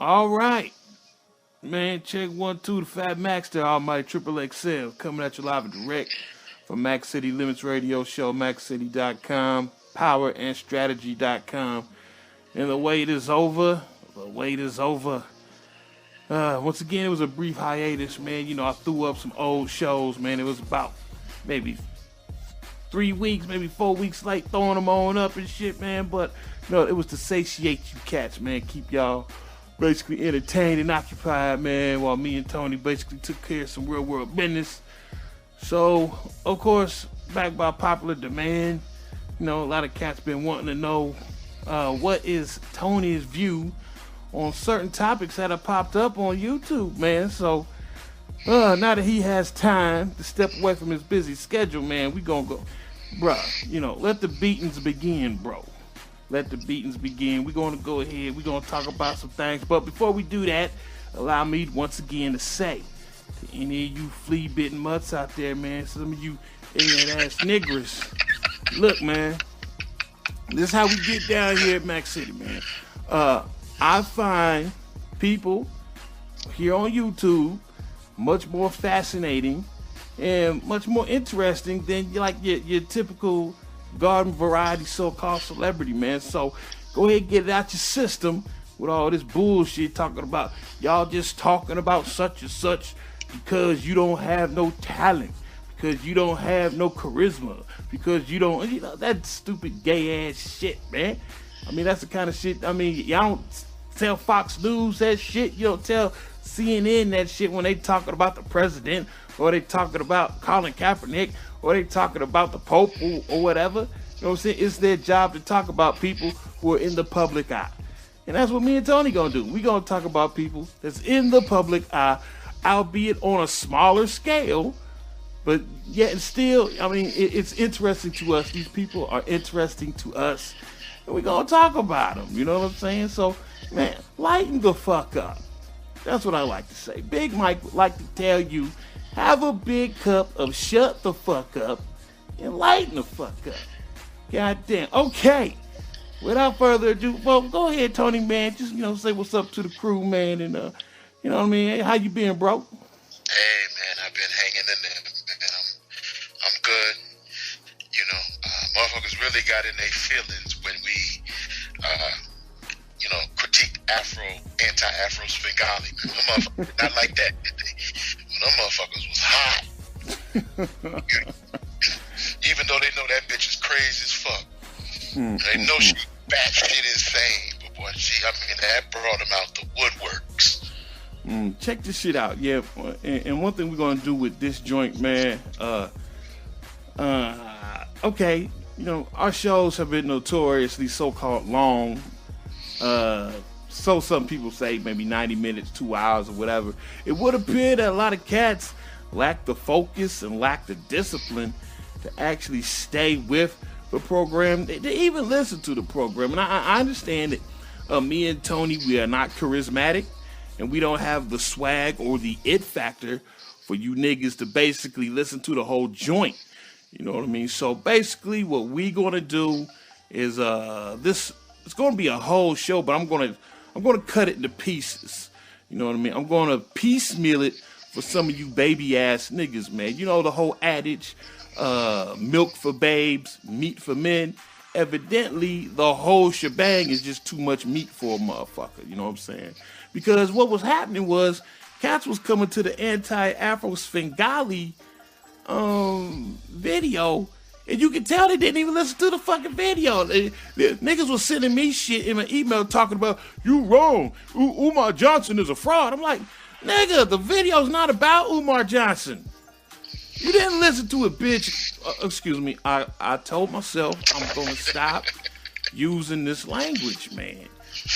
All right, man. Check 1, 2. The Fat Max, the Almighty Triple XL, coming at you live and direct from Max City Limits Radio Show, MaxCity.com, PowerAndStrategy.com. And the wait is over. The wait is over. Once again, it was a brief hiatus, man. You know, I threw up some old shows, man. It was about maybe 3 weeks, maybe 4 weeks late throwing them on up and shit, man. But, you know, it was to satiate you cats, man. Keep y'all basically entertained and occupied, man, while me and Tony basically took care of some real world business. So, of course, back by popular demand, you know, a lot of cats been wanting to know what is Tony's view on certain topics that have popped up on YouTube, man. So, now that he has time to step away from his busy schedule, man, we gonna go, bruh, you know, let the beatings begin, bro. Let the beatings begin. We're gonna go ahead, we're gonna talk about some things. But before we do that, allow me once again to say to any of you flea-bitten mutts out there, man, some of you ignorant-ass niggers, look, man, this is how we get down here at Max City, man. I find people here on YouTube much more fascinating and much more interesting than like your typical garden variety so-called celebrity, man. So go ahead and get it out your system with all this bullshit talking about y'all just talking about such and such because you don't have no talent, because you don't have no charisma, because you don't, you know, that stupid gay ass shit, man. I mean, that's the kind of shit, I mean, y'all don't tell Fox News that shit, you don't tell CNN that shit when they talking about the president, or they talking about Colin Kaepernick, or they talking about the Pope or whatever. You know what I'm saying? It's their job to talk about people who are in the public eye. And that's what me and Tony gonna do. We gonna talk about people that's in the public eye, albeit on a smaller scale, but yet and still, I mean, it's interesting to us. These people are interesting to us, and we gonna talk about them. You know what I'm saying? So, man, lighten the fuck up. That's what I like to say. Big Mike would like to tell you, have a big cup of shut the fuck up and lighten the fuck up. God damn. Okay. Without further ado, well, go ahead, Tony, man. Just, you know, say what's up to the crew, man. And, you know what I mean? Hey, how you been, bro? Hey, man, I've been hanging in there, man. I'm good. You know, motherfuckers really got in their feelings when we, you know, critiqued Anti-Afro Finge Alley, man. Them motherfuckers did not like that, did they? Them motherfuckers was hot. Even though they know that bitch is crazy as fuck. They know she batshit insane, but boy, that brought them out the woodworks. Check this shit out, yeah. And one thing we're gonna do with this joint, man. Okay, you know, our shows have been notoriously so-called long. So some people say maybe 90 minutes, 2 hours, or whatever. It would appear that a lot of cats lack the focus and lack the discipline to actually stay with the program. They even listen to the program. And I understand that me and Tony, we are not charismatic, and we don't have the swag or the it factor for you niggas to basically listen to the whole joint. You know what I mean? So basically what we gonna do is this, it's gonna be a whole show, but I'm gonna cut it into pieces. You know what I mean? I'm gonna piecemeal it for some of you baby ass niggas, man. You know the whole adage, milk for babes, meat for men. Evidently, the whole shebang is just too much meat for a motherfucker. You know what I'm saying? Because what was happening was, cats was coming to the Anti-Afro Finge Alley video, and you can tell they didn't even listen to the fucking video. The niggas was sending me shit in my email talking about, you wrong, Umar Johnson is a fraud. I'm like, nigga, the video's not about Umar Johnson. You didn't listen to it, bitch. Excuse me, I told myself I'm gonna stop using this language, man.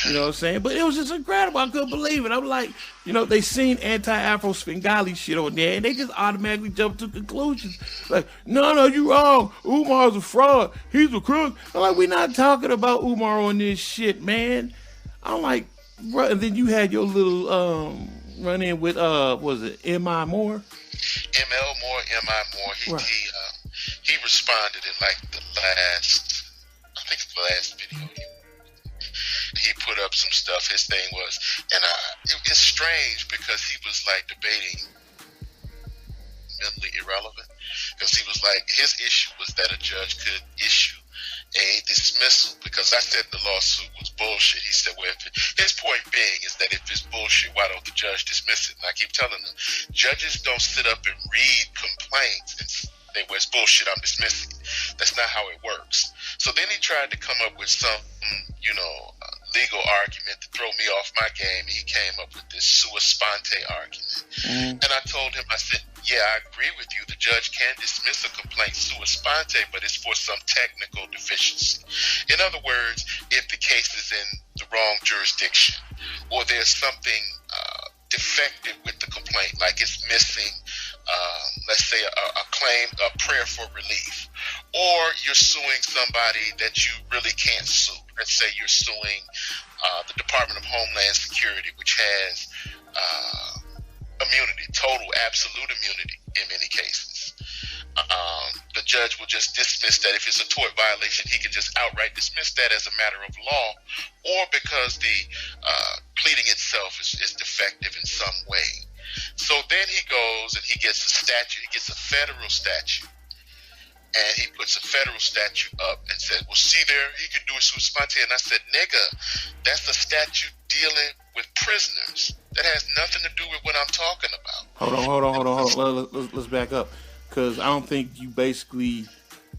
You know what I'm saying? But it was just incredible. I couldn't believe it. I'm like, you know, they seen Anti-Afro Finge Alley shit on there, and they just automatically jumped to conclusions. Like, no, you wrong. Umar's a fraud. He's a crook. I'm like, we're not talking about Umar on this shit, man. I'm like, bro, and then you had your little run in with, was it M.I. Moore? M.L. Moore, M.I. Moore. He responded in like the last video he put up some stuff. His thing was, and it's strange because he was like debating mentally irrelevant, because he was like, his issue was that a judge could issue a dismissal because I said the lawsuit was bullshit. He said, well, his point being is that if it's bullshit, why don't the judge dismiss it? And I keep telling them, judges don't sit up and read complaints and say, well, it's bullshit, I'm dismissing it. That's not how it works. So then he tried to come up with some, legal argument to throw me off my game. He came up with this sua sponte argument. And I told him, I said, yeah, I agree with you. The judge can dismiss a complaint sua sponte, but it's for some technical deficiency. In other words, if the case is in the wrong jurisdiction, or there's something defective with the complaint, like it's missing, let's say, a claim, a prayer for relief, or you're suing somebody that you really can't sue. Let's say you're suing the Department of Homeland Security, which has immunity, total absolute immunity in many cases. The judge will just dismiss that. If it's a tort violation, he can just outright dismiss that as a matter of law, or because the pleading itself is defective in some way. So then he goes and he gets a statute. He gets a federal statute, and he puts a federal statute up and said, well, see there, he can do it sua sponte. And I said, nigga, that's a statute dealing with prisoners. That has nothing to do with what I'm talking about. Hold on. Let's back up, because I don't think you basically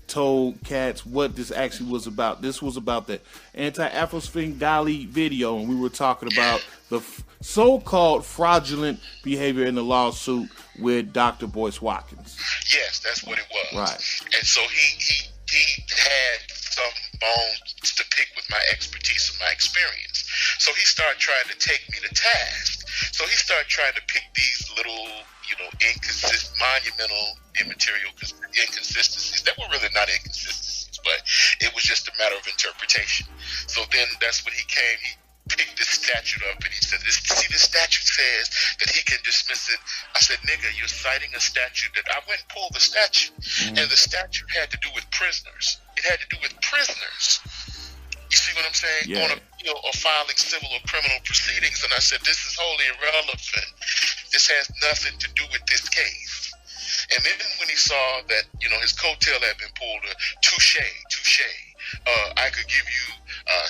told cats what this actually was about. This was about the Anti-Afro Finge Alley video, and we were talking about the so-called fraudulent behavior in the lawsuit with Dr. Boyce Watkins. Yes, that's what it was. Right. And so he had some bones to pick with my expertise and my experience. So he started trying to take me to task. So he started trying to pick these little, monumental, immaterial inconsistencies that were really not inconsistencies, but it was just a matter of interpretation. So then that's when he came. He picked this statute up and he said, this statute says that he can dismiss it. I said, nigga, you're citing a statute that I went and pulled the statute, and the statute had to do with prisoners. It had to do with prisoners. You see what I'm saying? Yeah. On appeal or filing civil or criminal proceedings. And I said, this is wholly irrelevant. This has nothing to do with this case. And then when he saw that, his coattail had been pulled, touche. I could give you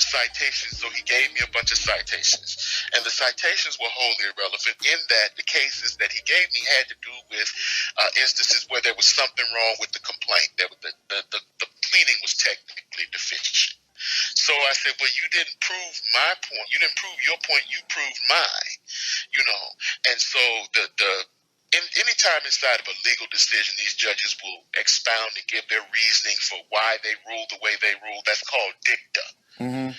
citations. So he gave me a bunch of citations. And the citations were wholly irrelevant in that the cases that he gave me had to do with instances where there was something wrong with the complaint. That the pleading was technically deficient. So I said, well, you didn't prove my point. You didn't prove your point. You proved mine, And so anytime inside of a legal decision, these judges will expound and give their reasoning for why they rule the way they rule. That's called dicta. Mm-hmm.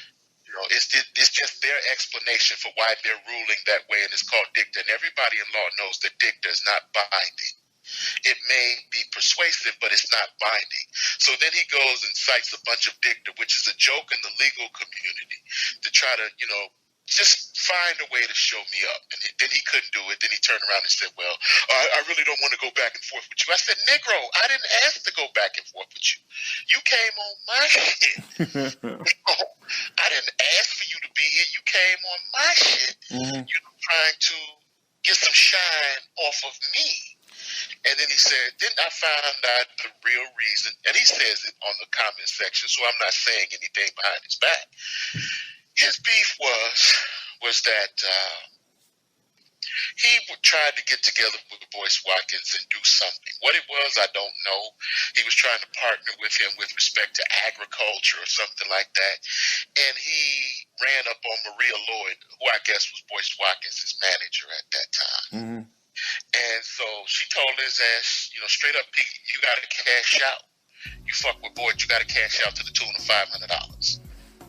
It's just their explanation for why they're ruling that way, and it's called dicta. And everybody in law knows that dicta is not binding. It may be persuasive, but it's not binding. So then he goes and cites a bunch of dicta, which is a joke in the legal community, to try to, just find a way to show me up. And then he couldn't do it. Then he turned around and said, well, I really don't want to go back and forth with you. I said, Negro, I didn't ask to go back and forth with you. You came on my shit. I didn't ask for you to be here. You came on my shit. Mm-hmm. Trying to get some shine off of me. And then he said, then I found out the real reason, and he says it on the comment section, so I'm not saying anything behind his back. His beef was that he tried to get together with Boyce Watkins and do something. What it was, I don't know. He was trying to partner with him with respect to agriculture or something like that. And he ran up on Maria Lloyd, who I guess was Boyce Watkins' manager at that time. Mm-hmm. And so she told his ass, straight up, you got to cash out. You fuck with Boyd, you got to cash out to the tune of $500.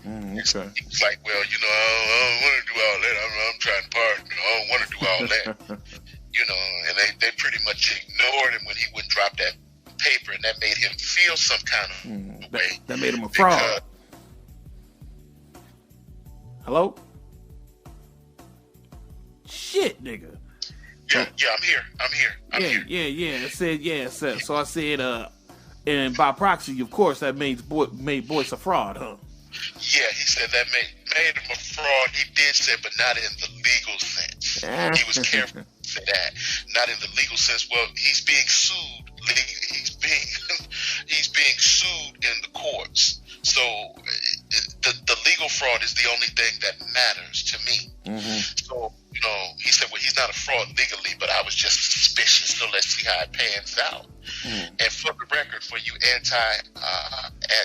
Okay. He was like, well, I don't want to do all that. I'm trying to partner. I don't want to do all that. And they pretty much ignored him when he wouldn't drop that paper, and that made him feel some kind of way. That made him a fraud. Hello? Shit, nigga. Yeah, I'm here. Yeah. It said, so I said, and by proxy, of course, that made Boyce a fraud, huh? Yeah, he said that made him a fraud. He did say, but not in the legal sense. He was careful to say that, not in the legal sense. Well, he's being sued. He's being sued in the courts. So the legal fraud is the only thing that matters to me. So, you know, he said, well, he's not a fraud legally, but I was just suspicious. So let's see how it pans out. And for the record, for you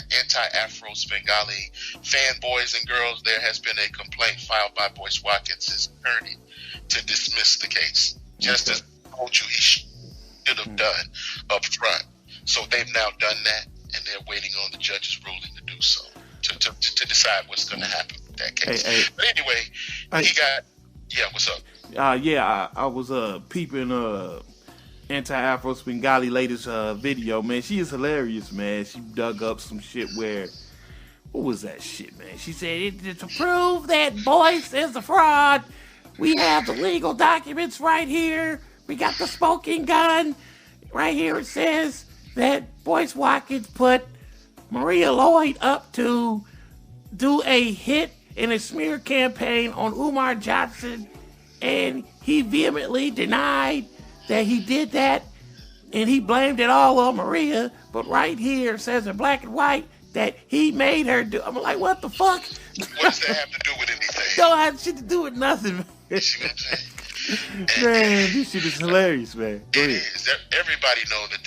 anti-Afro Finge Alley fanboys and girls, there has been a complaint filed by Boyce Watkins' attorney to dismiss the case, just as I told you he should have done up front. So they've now done that, and they're waiting on the judge's ruling to do so, to decide what's going to happen with that case. But anyway, he got, what's up? I was peeping Anti-Afro Finge Alley latest video, man. She is hilarious, man. She dug up some shit where, what was that shit, man? She said, to prove that Boyce is a fraud, we have the legal documents right here. We got the smoking gun. Right here it says that Boyce Watkins put Maria Lloyd up to do a hit in a smear campaign on Umar Johnson, and he vehemently denied that he did that, and he blamed it all on Maria. But right here it says in black and white that he made her do. I'm like, what the fuck? What does that have to do with anything? Don't have shit to do with nothing, man. You see what I'm saying? Man, this shit is hilarious, man. Go ahead. Is. Everybody knows that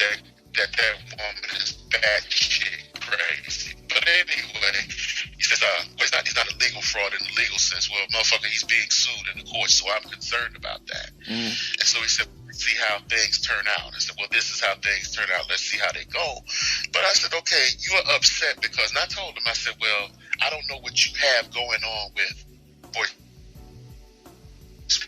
woman is bad shit crazy. But anyway, he says, he's not a legal fraud in the legal sense. Well, motherfucker, he's being sued in the court, so I'm concerned about that. And so he said, let's see how things turn out. I said, well, this is how things turn out. Let's see how they go. But I said, okay, you are upset because, and I told him, I said, well, I don't know what you have going on with Boyce,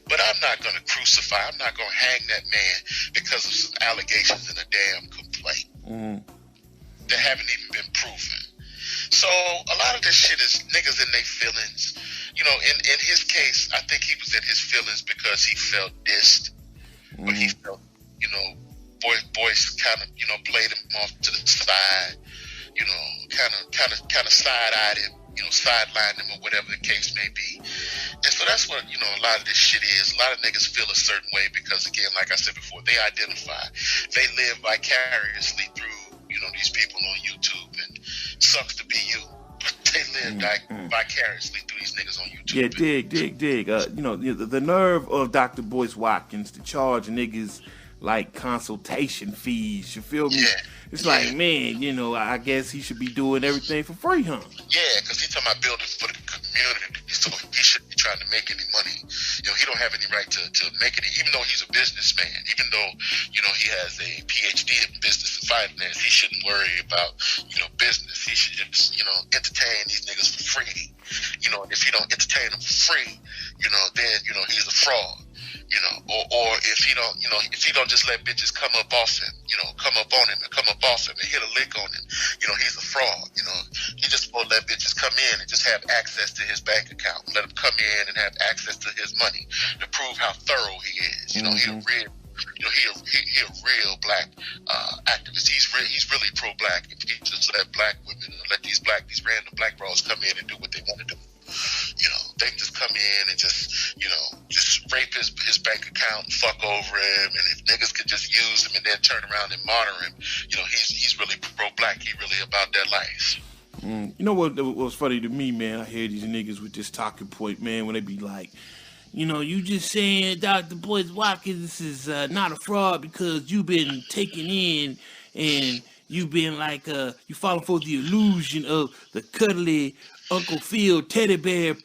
but I'm not going to crucify, I'm not going to hang that man because of some allegations in a damn complaint that haven't even been proven. So a lot of this shit is niggas in their feelings. You know, in his case, I think he was in his feelings because he felt dissed, but he felt, you know, Boyce kind of, you know, played him off to the side, you know, kind of side-eyed him, you know, sidelined him or whatever the case may be. And so that's what, you know, a lot of this shit is. A lot of niggas feel a certain way because, again, like I said before, they identify. They live vicariously through, you know, these people on YouTube, and sucks to be you. But they live vicariously through these niggas on YouTube. Yeah, dig. You know, the nerve of Dr. Boyce Watkins to charge niggas like consultation fees, you feel me? Yeah. It's like, man, you know, I guess he should be doing everything for free, huh? Yeah, because he's talking about building for the community, so he shouldn't be trying to make any money. You know, he don't have any right to make any, even though he's a businessman, even though, you know, he has a PhD in business and finance, he shouldn't worry about, you know, business. He should just, you know, entertain these niggas for free. You know, and if you don't entertain them for free, you know, then, you know, he's a fraud. You know, or if he don't, you know, if he don't just let bitches come up off him, you know, come up on him and come up off him and hit a lick on him, you know, he's a fraud. You know, he just won't let bitches come in and just have access to his bank account, let him come in and have access to his money to prove how thorough he is. You know, he a real, you know, he a real black activist. He's really pro-black. If he just let black women, let these random black bros come in and do what they want to do. You know, they can just come in and just, you know, just rape his bank account and fuck over him. And if niggas could just use him and then turn around and monitor him, you know, he's really pro-black. He really about that life. You know what was funny to me, man? I hear these niggas with this talking point, man, when they be like, you know, you just saying Dr. Boyce Watkins is not a fraud because you've been taken in and you've been like, you falling for the illusion of the cuddly Uncle Phil teddy bear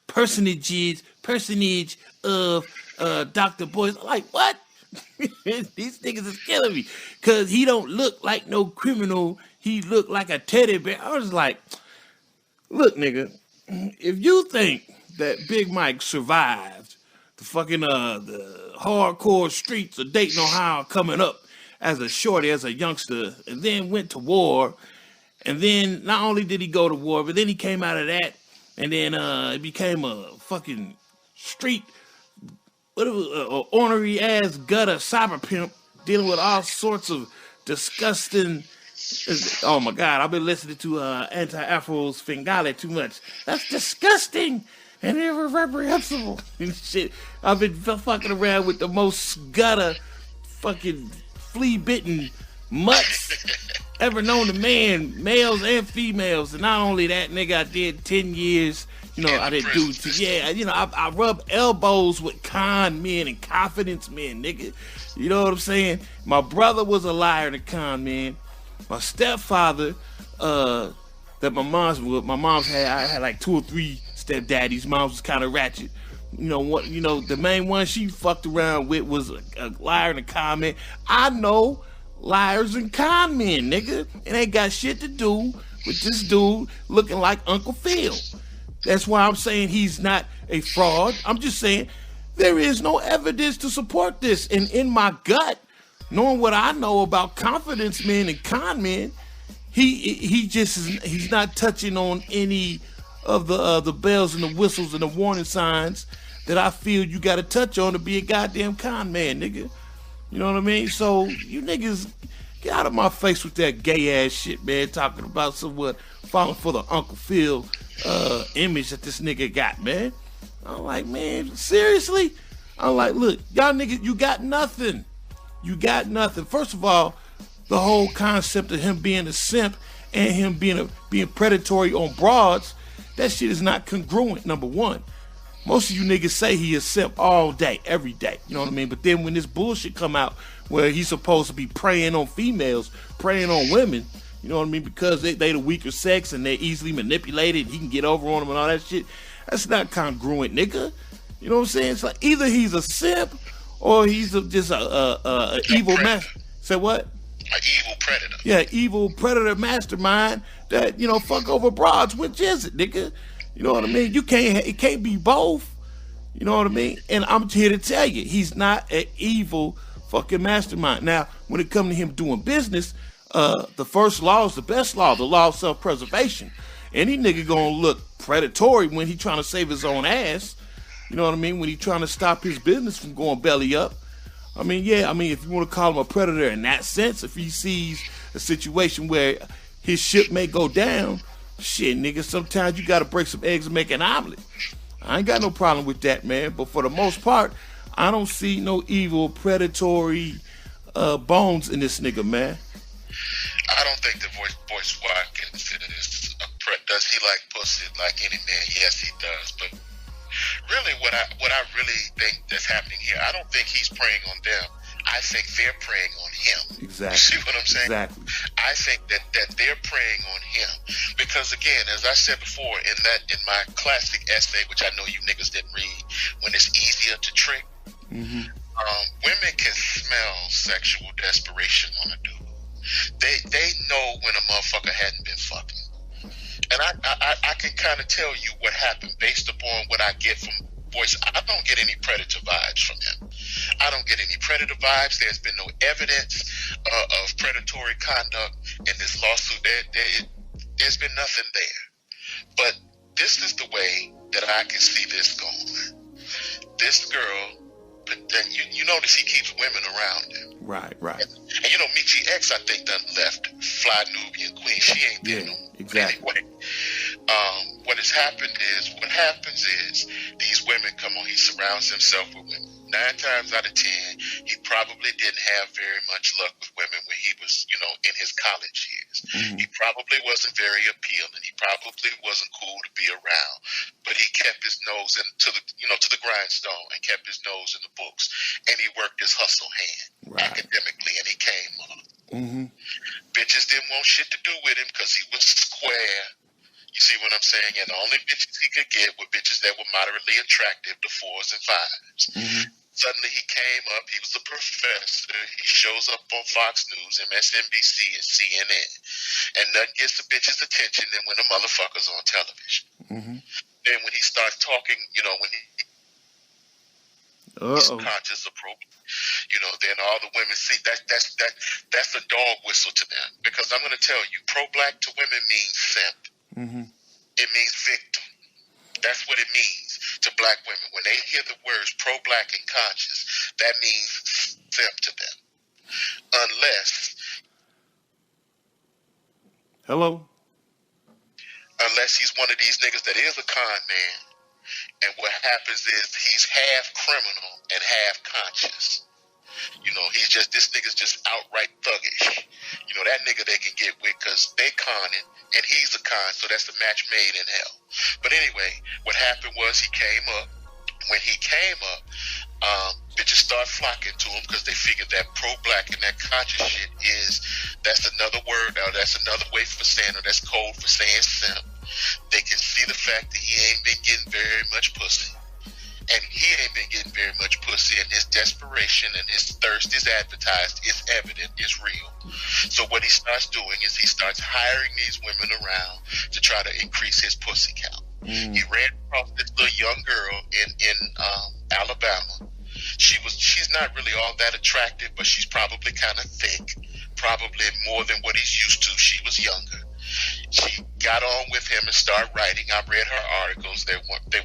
personage of Dr. Boyce. I'm like, what? These niggas is killing me. Because he don't look like no criminal. He look like a teddy bear. I was like, look, nigga, if you think that Big Mike survived the fucking the hardcore streets of Dayton, Ohio coming up as a shorty, as a youngster, and then went to war, and then not only did he go to war, but then he came out of that, and then it became a fucking street, ornery ass gutter cyber pimp dealing with all sorts of disgusting. Oh my God, I've been listening to Anti-Afro Finge Alley too much. That's disgusting. and irreprehensible and shit. I've been fucking around with the most gutter, fucking flea-bitten mutts ever known to man, males and females. And not only that, nigga, I did 10 years. You know, I didn't do, yeah, you know, I rub elbows with con men and confidence men, nigga. You know what I'm saying? My brother was a liar and a con man. My stepfather, that my mom's had, I had like 2 or 3 stepdaddies. Mom's was kind of ratchet. You know what? You know, the main one she fucked around with was a liar and a con man. I know liars and con men, nigga. It ain't got shit to do with this dude looking like Uncle Phil. That's why I'm saying he's not a fraud. I'm just saying there is no evidence to support this. And in my gut, knowing what I know about confidence men and con men, he's not touching on any of the bells and the whistles and the warning signs that I feel you got to touch on to be a goddamn con man, nigga. You know what I mean? So you niggas get out of my face with that gay ass shit, man. Talking about someone falling for the Uncle Phil image that this nigga got, man. I'm like, man, seriously? I'm like, look, y'all niggas, you got nothing. You got nothing. First of all, the whole concept of him being a simp and him being predatory on broads, that shit is not congruent, number one. Most of you niggas say he a simp all day, every day. You know what I mean? But then when this bullshit come out where he's supposed to be preying on females, preying on women, you know what I mean? Because they the weaker sex and they're easily manipulated. He can get over on them and all that shit. That's not congruent, nigga. You know what I'm saying? It's like either he's a simp or he's just a evil master. Say what? An evil predator. Yeah, evil predator mastermind that, you know, fuck over broads. Which is it, nigga? You know what I mean? It can't be both. You know what I mean? And I'm here to tell you, he's not an evil fucking mastermind. Now, when it comes to him doing business, the first law is the best law, the law of self-preservation. Any nigga gonna look predatory when he trying to save his own ass. You know what I mean? When he trying to stop his business from going belly up. I mean, yeah, I mean, if you want to call him a predator in that sense, if he sees a situation where his ship may go down, shit, nigga, sometimes you got to break some eggs and make an omelet. I ain't got no problem with that, man. But for the most part, I don't see no evil, predatory bones in this nigga, man. I don't think that Boyce Watkins is does he like pussy like any man? Yes, he does. But really, what I really think that's happening here, I don't think he's preying on them. I think they're preying on him. Exactly. You see what I'm saying? Exactly. I think that they're preying on him because, again, as I said before, in my classic essay, which I know you niggas didn't read, when it's easier to trick, women can smell sexual desperation on a dude. They know when a motherfucker hadn't been fucking. And I can kind of tell you what happened based upon what I get from Boyce. I don't get any predator vibes from him. I don't get any predator vibes. There's been no evidence of predatory conduct in this lawsuit. There's been nothing there. But this is the way that I can see this going. This girl, but then you notice he keeps women around him. Right. And you know, Michi X, I think, done left Fly Nubian Queen. She ain't there no more. Exactly. Anyway, what happens is these women come on, he surrounds himself with women. 9 times out of 10, he probably didn't have very much luck with women when he was, you know, in his college years. He probably wasn't very appealing. He probably wasn't cool to be around. But he kept his nose to the grindstone and kept his nose in the books. And he worked his hustle hand academically, and he came up. Bitches didn't want shit to do with him because he was square. You see what I'm saying? And the only bitches he could get were bitches that were moderately attractive, the 4s and 5s. Suddenly he came up. He was a professor. He shows up on Fox News, MSNBC, and CNN. And nothing gets the bitches' attention than when the motherfucker's on television. Then when he starts talking, you know, when he's conscious of you know, then all the women see that's a dog whistle to them. Because I'm going to tell you, pro-black to women means simp. It means victim. That's what it means to black women. When they hear the words pro-black and conscious, that means simp to them. Unless he's one of these niggas that is a con man And what happens is he's half criminal and half conscious. You know, this nigga's just outright thuggish. You know, that nigga they can get with because they conning and he's a con, so that's a match made in hell. But anyway, what happened was he came up. When he came up, bitches start flocking to him because they figured that pro-black and that conscious shit that's another word, or that's another way for saying, or that's code for saying simp. They can see the fact that he ain't been getting very much pussy. And he ain't been getting very much pussy, and his desperation and his thirst is advertised, is evident, is real. So what he starts doing is he starts hiring these women around to try to increase his pussy count. He ran across this little young girl in Alabama. She's not really all that attractive, but she's probably kind of thick, probably more than what he's used to. She was younger. She got on with him and started writing. I read her articles. They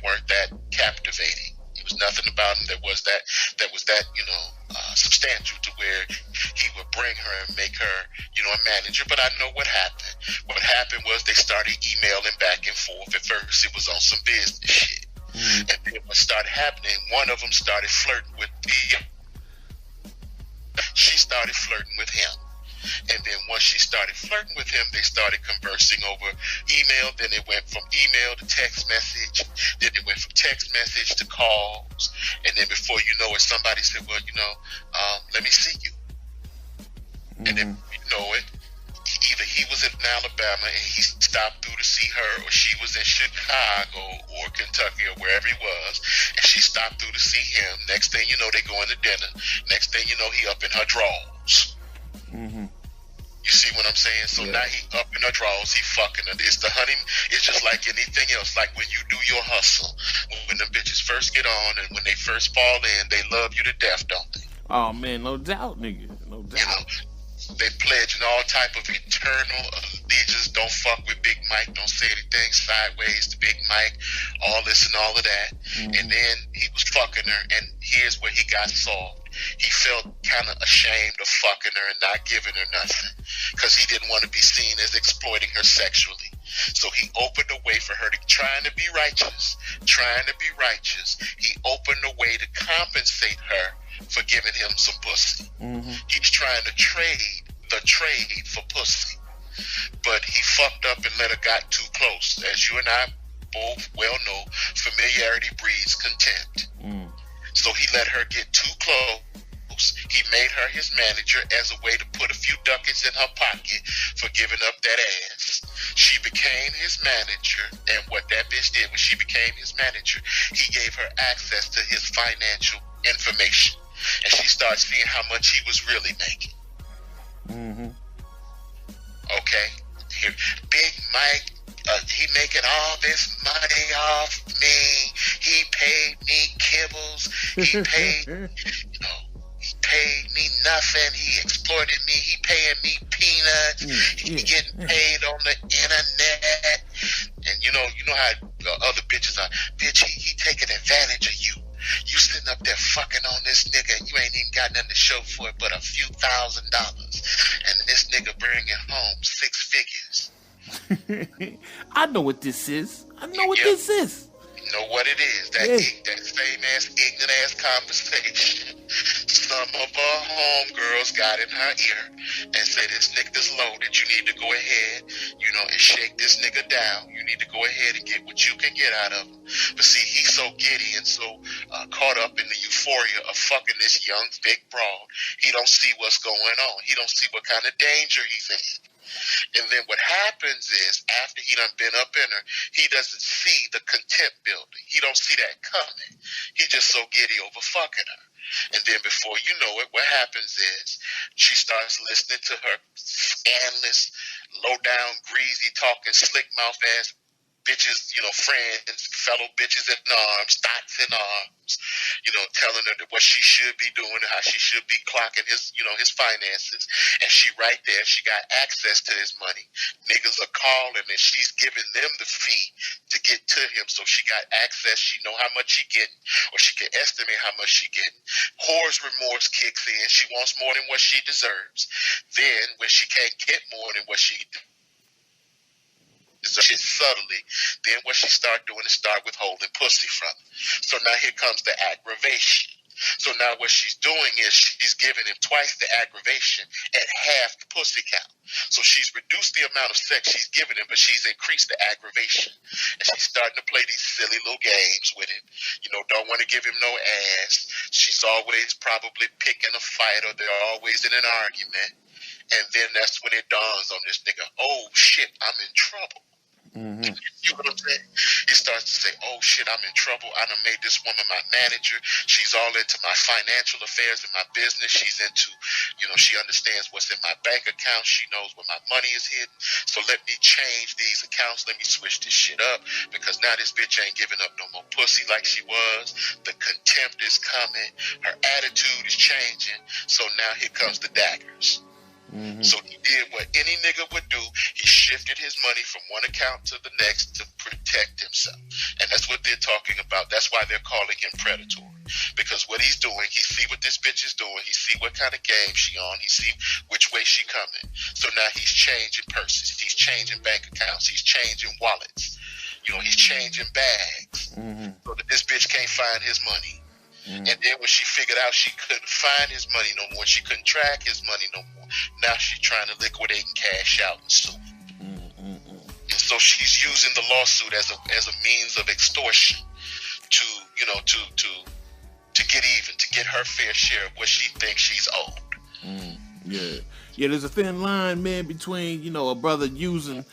weren't that captivating. It was nothing about him that was that substantial to where he would bring her and make her, a manager. But I know what happened. What happened was they started emailing back and forth. At first, it was on some business shit. And then what started happening, one of them started flirting with she started flirting with him. And then once she started flirting with him, they started conversing over email. Then it went from email to text message. Then it went from text message to calls. And then before you know it, somebody said, well, let me see you. And then, either he was in Alabama and he stopped through to see her, or she was in Chicago or Kentucky or wherever he was, and she stopped through to see him. Next thing you know, they go into dinner. Next thing you know, he up in her drawers. You see what I'm saying? So now he up in her drawers, he fucking her. It's the honey. It's just like anything else. Like when you do your hustle, when the bitches first get on and when they first fall in, they love you to death, don't they? Oh man, no doubt, nigga, no doubt. They pledging all type of eternal allegiance. Don't fuck with Big Mike. Don't say anything sideways to Big Mike. All this and all of that. And then he was fucking her, and here's where he got solved. He felt kind of ashamed of fucking her and not giving her nothing because he didn't want to be seen as exploiting her sexually. So he opened a way for her to trying to be righteous. He opened a way to compensate her for giving him some pussy. He's trying to trade for pussy. But he fucked up and let her got too close. As you and I both well know, familiarity breeds contempt. So he let her get too close. He made her his manager as a way to put a few ducats in her pocket for giving up that ass. She became his manager, and what that bitch did when she became his manager, he gave her access to his financial information. And she started seeing how much he was really making. Okay? Here, Big Mike, he making all this money off me. He paid me kibbles. He paid, he paid me nothing. He exploited me. He paying me peanuts. He getting paid on the internet. And you know how other bitches are. Bitch, he taking advantage of you. You sitting up there fucking on this nigga and you ain't even got nothing to show for it but a few $1,000. And this nigga bringing home 6 figures. I know what this is. This is. You know what it is. That same ass, ignorant ass conversation. Some of our homegirls got in her ear and said, this nigga's loaded. You need to go ahead, and shake this nigga down. You need to go ahead and get what you can get out of him. But see, he's so giddy and so caught up in the euphoria of fucking this young, big broad. He don't see what's going on. He don't see what kind of danger he's in. And then what happens is, after he done been up in her, he doesn't see the contempt building. He don't see that coming. He just so giddy over fucking her. And then before you know it, what happens is she starts listening to her scandalous, low-down, greasy, talking, slick-mouth ass bitches, friends, fellow bitches in arms, thoughts in arms, telling her that what she should be doing and how she should be clocking his, his finances. And she right there, she got access to his money. Niggas are calling and she's giving them the fee to get to him. So she got access. She know how much she getting, or she can estimate how much she getting. Whore's remorse kicks in. She wants more than what she deserves. Then when she can't get more than what she shit subtly. Then what she start doing is start withholding pussy from him. So now here comes the aggravation. So now what she's doing is she's giving him twice the aggravation at half the pussy count. So she's reduced the amount of sex she's giving him, but she's increased the aggravation. And she's starting to play these silly little games with him. You know, don't want to give him no ass. She's always probably picking a fight, or they're always in an argument. And then that's when it dawns on this nigga, oh shit, I'm in trouble. Mm-hmm. You know what I'm saying? He starts to say, oh shit, I'm in trouble. I done made this woman my manager. She's all into my financial affairs and my business. She's into, you know, she understands what's in my bank account. She knows where my money is hidden. So let me change these accounts. Let me switch this shit up, because now this bitch ain't giving up no more pussy like she was. The contempt is coming. Her attitude is changing. So now here comes the daggers. Mm-hmm. So he did what any nigga would do. He shifted his money from one account to the next to protect himself. And that's what they're talking about. That's why they're calling him predatory. Because what he's doing, he see what this bitch is doing. He see what kind of game she on. He see which way she coming. So now he's changing purses. He's changing bank accounts. He's changing wallets. You know, he's changing bags. Mm-hmm. So that this bitch can't find his money. Mm-hmm. And then when she figured out she couldn't find his money no more, she couldn't track his money no more, now she's trying to liquidate and cash out and sue. Mm-hmm. And so she's using the lawsuit as a means of extortion to, you know, to get even, to get her fair share of what she thinks she's owed. Yeah, there's a thin line, man, between, you know, a brother using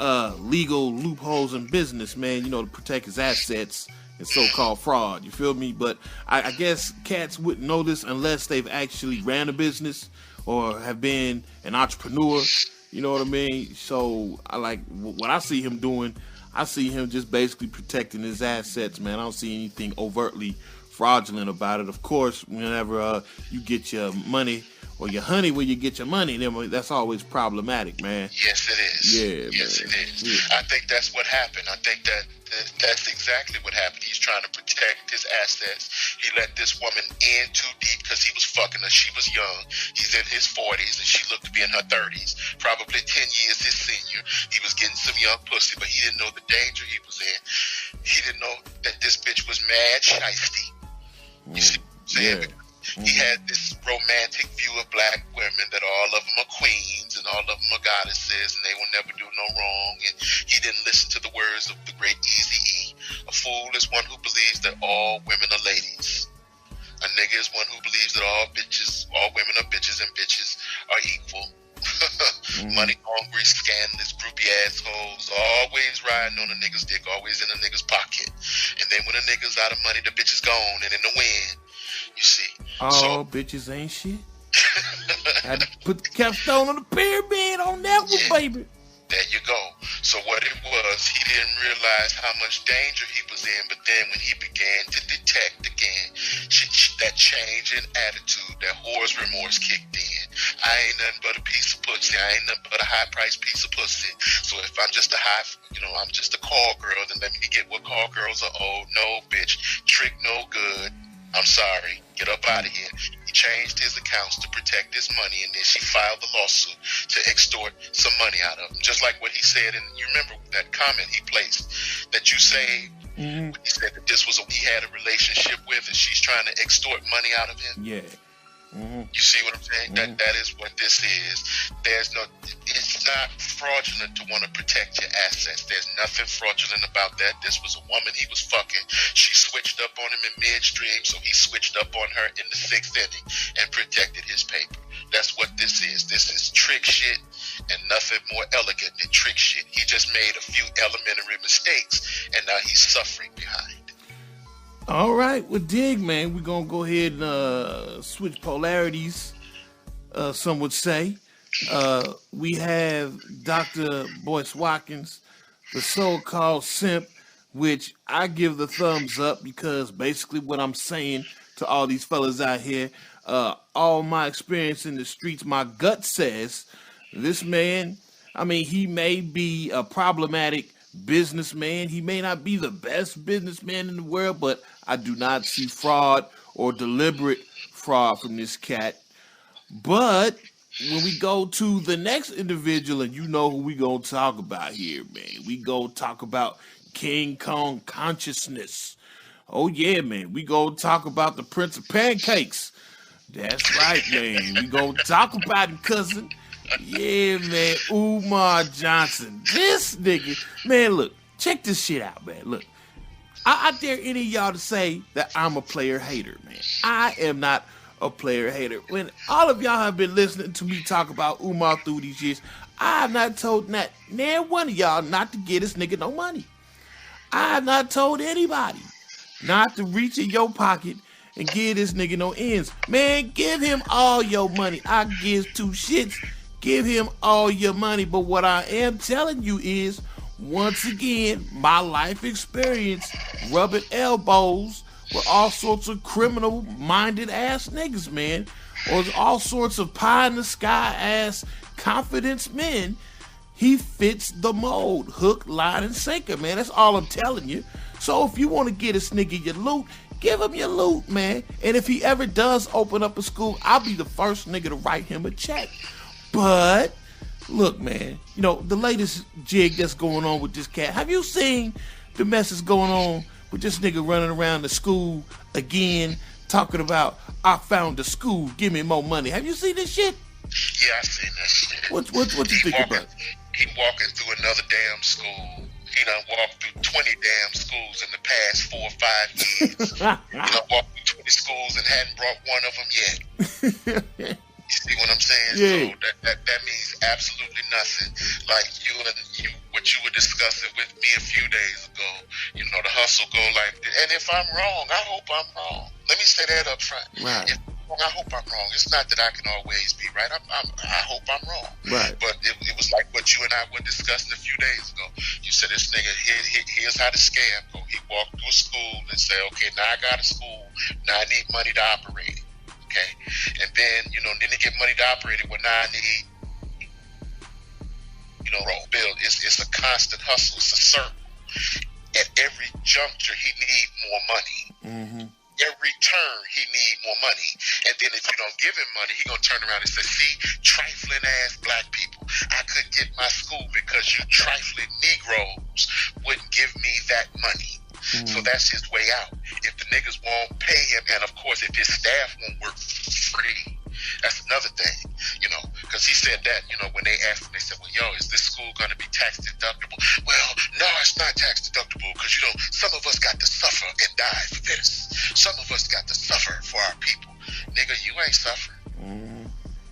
legal loopholes in business, man, you know, to protect his assets, and so-called fraud, you feel me? But I guess cats wouldn't know this unless they've actually ran a business or have been an entrepreneur, you know what I mean? So I like what I see him doing. I see him just basically protecting his assets, man. I don't see anything overtly fraudulent about it. Of course, whenever you get your money or your honey where you get your money, then that's always problematic, man. Yes, it is. Yeah, yes, man. It is. Yeah. I think that's what happened. I think that's exactly what happened. He's trying to protect his assets. He let this woman in too deep because he was fucking her. She was young. He's in his 40s and she looked to be in her 30s, probably 10 years his senior. He was getting some young pussy, but he didn't know the danger he was in. He didn't know that this bitch was mad shiesty. You see what I'm saying? Yeah. He had this romantic view of black women, that all of them are queens and all of them are goddesses and they will never do no wrong. And he didn't listen to the words of the great Eazy-E. A fool is one who believes that all women are ladies. A nigga is one who believes that all women are bitches and bitches are equal. Money hungry, scandalous, groupie assholes, always riding on a nigga's dick, always in a nigga's pocket. And then when a nigga's out of money, the bitch is gone and in the wind. You see. Oh, bitches ain't shit. Had to put the capstone on the pyramid on that one, baby. There you go. So what it was, he didn't realize how much danger he was in, but then when he began to detect again, that change in attitude, that whore's remorse kicked in. I ain't nothing but a piece of pussy. I ain't nothing but a high-priced piece of pussy. So if I'm just I'm just a call girl, then let me get what call girls are owed. No, bitch. Trick no good. I'm sorry. Get up out of here. He changed his accounts to protect his money, and then she filed the lawsuit to extort some money out of him. Just like what he said, and you remember that comment he placed that you saved? Mm-hmm. He said that this was he had a relationship with, and she's trying to extort money out of him. Yeah. Mm-hmm. You see what I'm saying? Mm-hmm. That is what this is. It's not fraudulent to want to protect your assets. There's nothing fraudulent about that. This was a woman he was fucking. She switched up on him in midstream, so he switched up on her in the 6th inning and protected his paper. That's what this is. This is trick shit and nothing more elegant than trick shit. He just made a few elementary mistakes and now he's suffering behind. All right, well, dig, man. We're going to go ahead and switch polarities, some would say. We have Dr. Boyce Watkins, the so-called simp, which I give the thumbs up because basically what I'm saying to all these fellas out here, all my experience in the streets, my gut says this man, I mean, he may be a problematic businessman. He may not be the best businessman in the world, but I do not see fraud or deliberate fraud from this cat. But when we go to the next individual, and you know who we gonna talk about here, man. We gonna talk about King Kong consciousness. Oh yeah, man. We gonna talk about the Prince of Pancakes. That's right, man. We gonna talk about him, cousin. Yeah, man. Umar Johnson. This nigga, man. Look, check this shit out, man. Look, I dare any of y'all to say that I'm a player hater, man. I am not a player hater. When all of y'all have been listening to me talk about Umar through these years, I have not told not one of y'all not to get this nigga no money. I have not told anybody not to reach in your pocket and give this nigga no ends. Man, give him all your money. I give two shits. Give him all your money. But what I am telling you is, once again, my life experience rubbing elbows with all sorts of criminal-minded ass niggas, man, or all sorts of pie-in-the-sky ass confidence men. He fits the mold, hook, line, and sinker, man. That's all I'm telling you. So if you want to get this nigga your loot, give him your loot, man. And if he ever does open up a school, I'll be the first nigga to write him a check. But look, man, you know, the latest jig that's going on with this cat. Have you seen the mess that's going on with this nigga running around the school again, talking about, I found a school, give me more money? Have you seen this shit? Yeah, I seen that shit. What you think about it? He walking through another damn school. He done walked through 20 damn schools in the past 4 or 5 years. He done walked through 20 schools and hadn't brought one of them yet. You see what I'm saying? Yeah. So that means absolutely nothing. Like you what you were discussing with me a few days ago. You know, the hustle go like that. And if I'm wrong, I hope I'm wrong. Let me say that up front. Right. If I'm wrong, I hope I'm wrong. It's not that I can always be right. I hope I'm wrong. Right. But it was like what you and I were discussing a few days ago. You said this nigga, here's how the scam go. He walked through a school and said, okay, now I got a school. Now I need money to operate it. Okay, and then, you know, then they get money to operate it. Well, now I need, you know, build. It's a constant hustle. It's a circle. At every juncture, he need more money. Mm-hmm. Every turn, he need more money. And then if you don't give him money, he gonna turn around and say, see, trifling ass black people, I couldn't get my school because you trifling Negroes wouldn't give me that money. So that's his way out. If the niggas won't pay him, and of course if his staff won't work for free, that's another thing, you know, because he said that, you know, when they asked him, they said, well, yo, is this school going to be tax deductible? Well, no, it's not tax deductible because, you know, some of us got to suffer and die for this. Some of us got to suffer for our people. Nigga, you ain't suffering.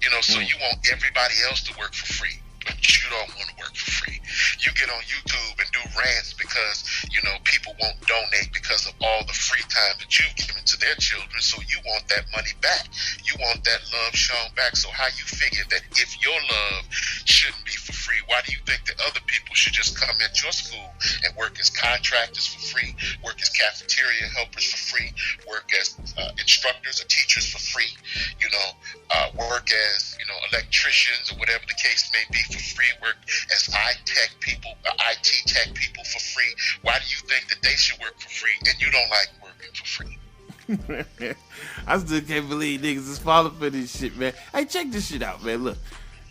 You know, so you want everybody else to work for free, but you don't want to work for free. You get on YouTube and do rants because, you know, people won't donate because of all the free time that you've given to their children, so you want that money back. You want that love shown back. So how you figure that if your love shouldn't be for free, why do you think that other people should just come at your school and work as contractors for free, work as cafeteria helpers for free, work as instructors or teachers for free, you know, work as, you know, electricians or whatever the case may be for free, work as IT tech people for free? Why do you think that they should work for free and you don't like working for free? I still can't believe niggas is falling for this shit, man. Hey, check this shit out, man. Look,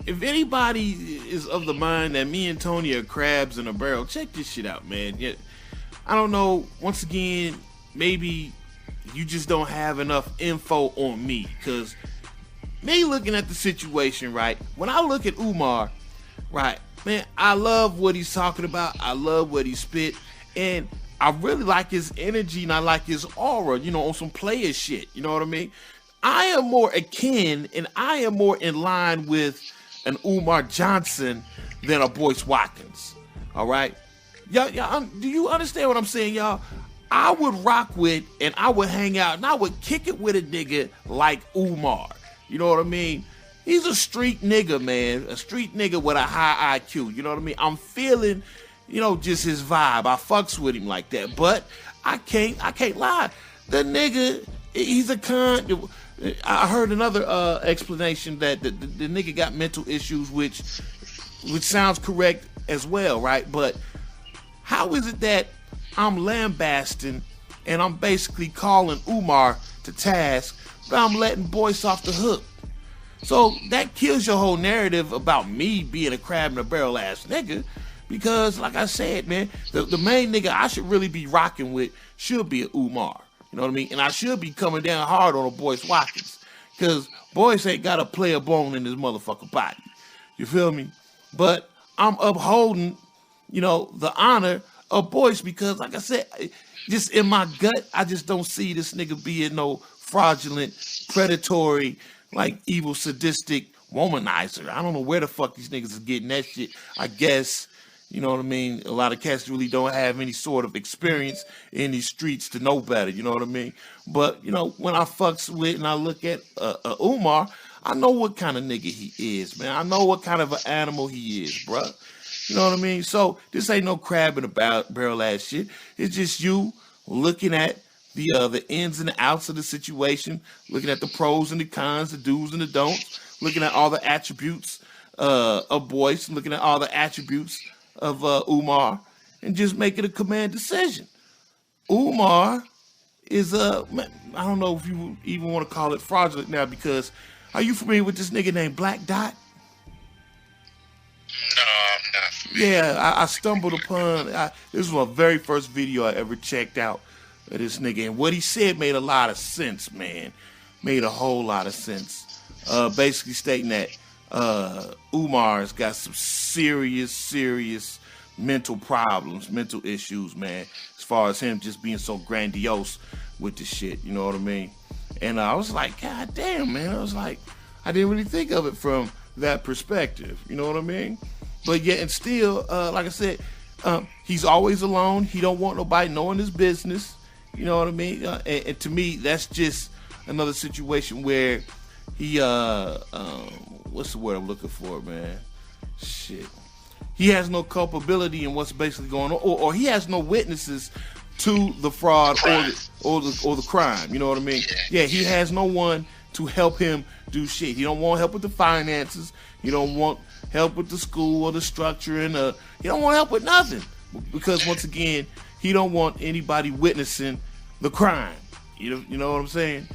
if anybody is of the mind that me and Tony are crabs in a barrel, check this shit out, man. Yeah, I don't know. Once again, maybe you just don't have enough info on me, because me looking at the situation, right, when I look at Umar, right, man, I love what he's talking about. I love what he spit. And I really like his energy and I like his aura, you know, on some player shit. You know what I mean? I am more akin and I am more in line with an Umar Johnson than a Boyce Watkins. All right? Y'all, do you understand what I'm saying, y'all? I would rock with and I would hang out and I would kick it with a nigga like Umar. You know what I mean? He's a street nigga, man. A street nigga with a high IQ. You know what I mean? I'm feeling, you know, just his vibe. I fucks with him like that. But I can't lie. The nigga, he's a con. I heard another explanation that the nigga got mental issues, which sounds correct as well, right? But how is it that I'm lambasting and I'm basically calling Umar to task, but I'm letting Boyce off the hook? So that kills your whole narrative about me being a crab in a barrel ass nigga. Because, like I said, man, the main nigga I should really be rocking with should be an Umar. You know what I mean? And I should be coming down hard on a Boyce Watkins. Because Boyce ain't got a player bone in his motherfucking body. You feel me? But I'm upholding, you know, the honor of Boyce because, like I said, just in my gut, I just don't see this nigga being no fraudulent, predatory, like evil, sadistic womanizer. I don't know where the fuck these niggas is getting that shit. I guess, you know what I mean? A lot of cats really don't have any sort of experience in these streets to know better, you know what I mean? But, you know, when I fucks with and I look at Umar, I know what kind of nigga he is, man. I know what kind of an animal he is, bruh. You know what I mean? So this ain't no crab in a barrel ass shit. It's just you looking at the ins and the outs of the situation, looking at the pros and the cons, the do's and the don'ts, looking at all the attributes of Boyce, looking at all the attributes of Umar, and just making a command decision. Umar is I don't know if you even want to call it fraudulent now, because are you familiar with this nigga named Black Dot? No, I'm not familiar. Yeah, I stumbled upon, this was my very first video I ever checked out of this nigga, and what he said made a lot of sense, man. Made a whole lot of sense. Basically stating that Umar's got some serious mental problems, mental issues, man, as far as him just being so grandiose with the shit, you know what I mean? And I was like, God damn, man. I was like, I didn't really think of it from that perspective, you know what I mean? But yet and still, like I said, he's always alone. He don't want nobody knowing his business, you know what I mean? And to me, that's just another situation where he, what's the word I'm looking for, man? Shit. He has no culpability in what's basically going on, or he has no witnesses to the fraud or the crime. You know what I mean? Yeah, he has no one to help him do shit. He don't want help with the finances. He don't want help with the school or the structure, and he don't want help with nothing, because once again, he don't want anybody witnessing the crime. You know what I'm saying?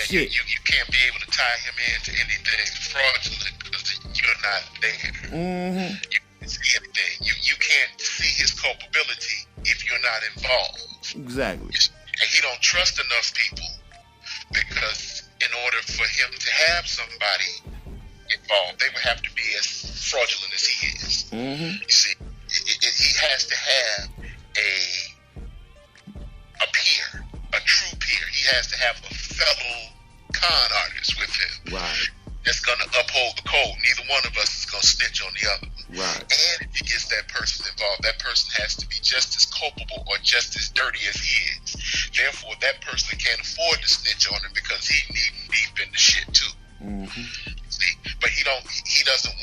Yeah, you can't be able to tie him into anything fraudulent because you're not there. Mm-hmm. You can't see anything. You can't see his culpability if you're not involved. Exactly. And he don't trust enough people, because in order for him to have somebody involved, they would have to be as fraudulent as he is. Mm-hmm. You see, he has to have a peer, a true peer. He has to have a fellow con artist with him. Right. That's going to uphold the code. Neither one of us is going to snitch on the other one. Right. And if he gets that person involved, that person has to be just as culpable or just as dirty as he is. Therefore, that person can't afford to snitch on him, because he deep in the shit too. Mm-hmm. See, but he doesn't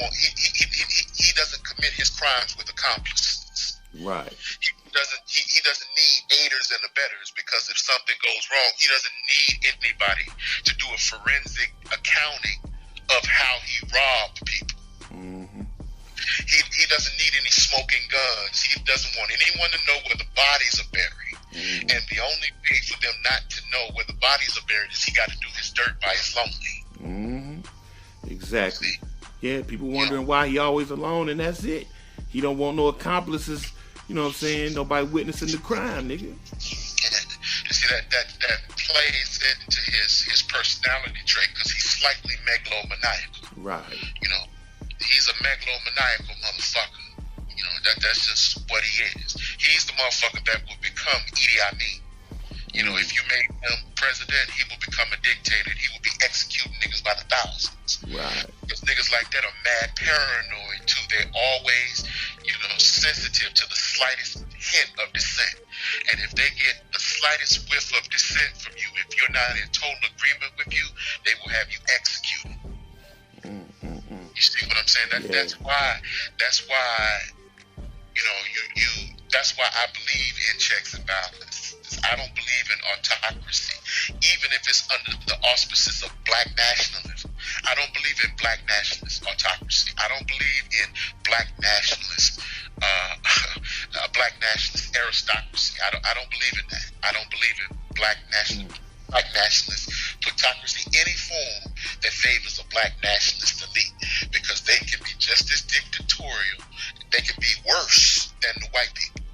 commit his crimes with accomplices. Right. He doesn't need aiders and abettors, because if something goes wrong, he doesn't need anybody to do a forensic accounting of how he robbed people. Mm-hmm. He doesn't need any smoking guns. He doesn't want anyone to know where the bodies are buried. Mm-hmm. And the only way for them not to know where the bodies are buried is he got to do his dirt by his lonely. Mm-hmm. Exactly. Yeah, people wondering why he always alone, and that's it. He don't want no accomplices, you know what I'm saying? Nobody witnessing the crime, nigga. You see, that plays into his personality trait, because he's slightly megalomaniacal. Right. You know, he's a megalomaniacal motherfucker. You know, that's just what he is. He's the motherfucker that will become Idi Amin. You know, if you make him president, he will become a dictator. He will be executing niggas by the thousands. Right. Because niggas like that are mad paranoid too. They're always, sensitive to the slightest hint of dissent. And if they get the slightest whiff of dissent from you, if you're not in total agreement with you, they will have you executed. You see what I'm saying? That's why that's why I believe in checks and balances. I don't believe in autocracy, even if it's under the auspices of black nationalism. I don't believe in black nationalist autocracy. I don't believe in black nationalist aristocracy. I don't believe in that. I don't believe in black nationalist plutocracy, any form that favors a black nationalist elite, because they can be just as dictatorial. They can be worse than the white people.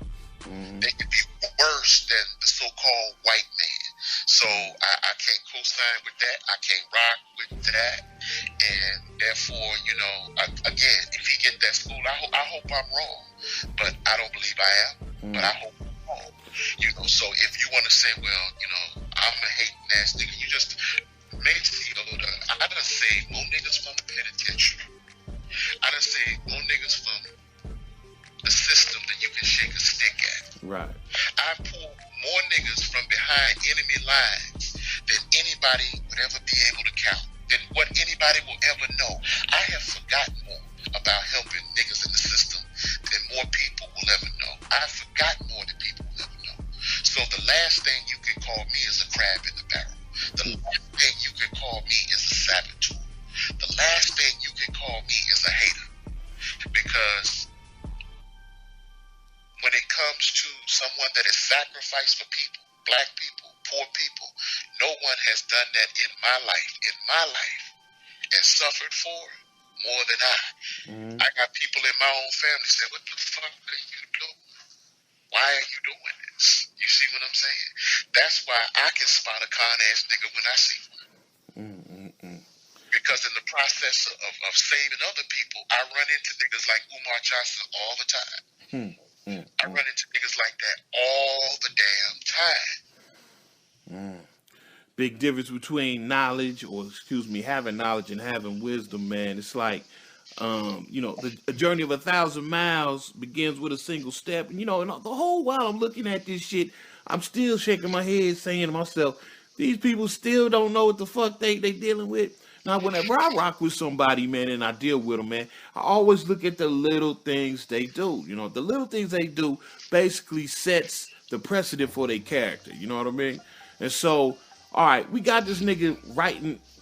They can be worse than the so-called white man. So I can't co-sign with that. I can't rock with that. And therefore, you know, again, if he get that school, I hope I'm wrong. But I don't believe I am. But I hope I'm wrong. You know, so if you want to say, well, you know, I'm a hating ass nigga, you just make I done saved more niggas from the penitentiary. I done saved more niggas from the system than you can shake a stick at. Right. I pulled more niggas from behind enemy lines than anybody would ever be able to count, than what anybody will ever know. I have forgotten more about helping niggas in the system than more people will ever know. I've forgotten more than people will ever know. So the last thing you can call me is a crab in the barrel. The last thing you can call me is a saboteur. The last thing you can call me is a hater. Because when it comes to someone that is sacrificed for people, black people, poor people, no one has done that in my life, and suffered for it more than I. I got people in my own family say, what the fuck are you doing? Why are you doing this? You see what I'm saying? That's why I can spot a con-ass nigga when I see one. Because in the process of saving other people, I run into niggas like Umar Johnson all the time. I run into niggas like that all the damn time. Big difference between knowledge, or excuse me, having knowledge and having wisdom, man. It's like, you know, a journey of 1,000 miles begins with a single step. And, you know, and the whole while I'm looking at this shit, I'm still shaking my head saying to myself, these people still don't know what the fuck they dealing with. Now, whenever I rock with somebody, man, and I deal with them, man, I always look at the little things they do. You know, the little things they do basically sets the precedent for their character. You know what I mean? And so, all right, we got this nigga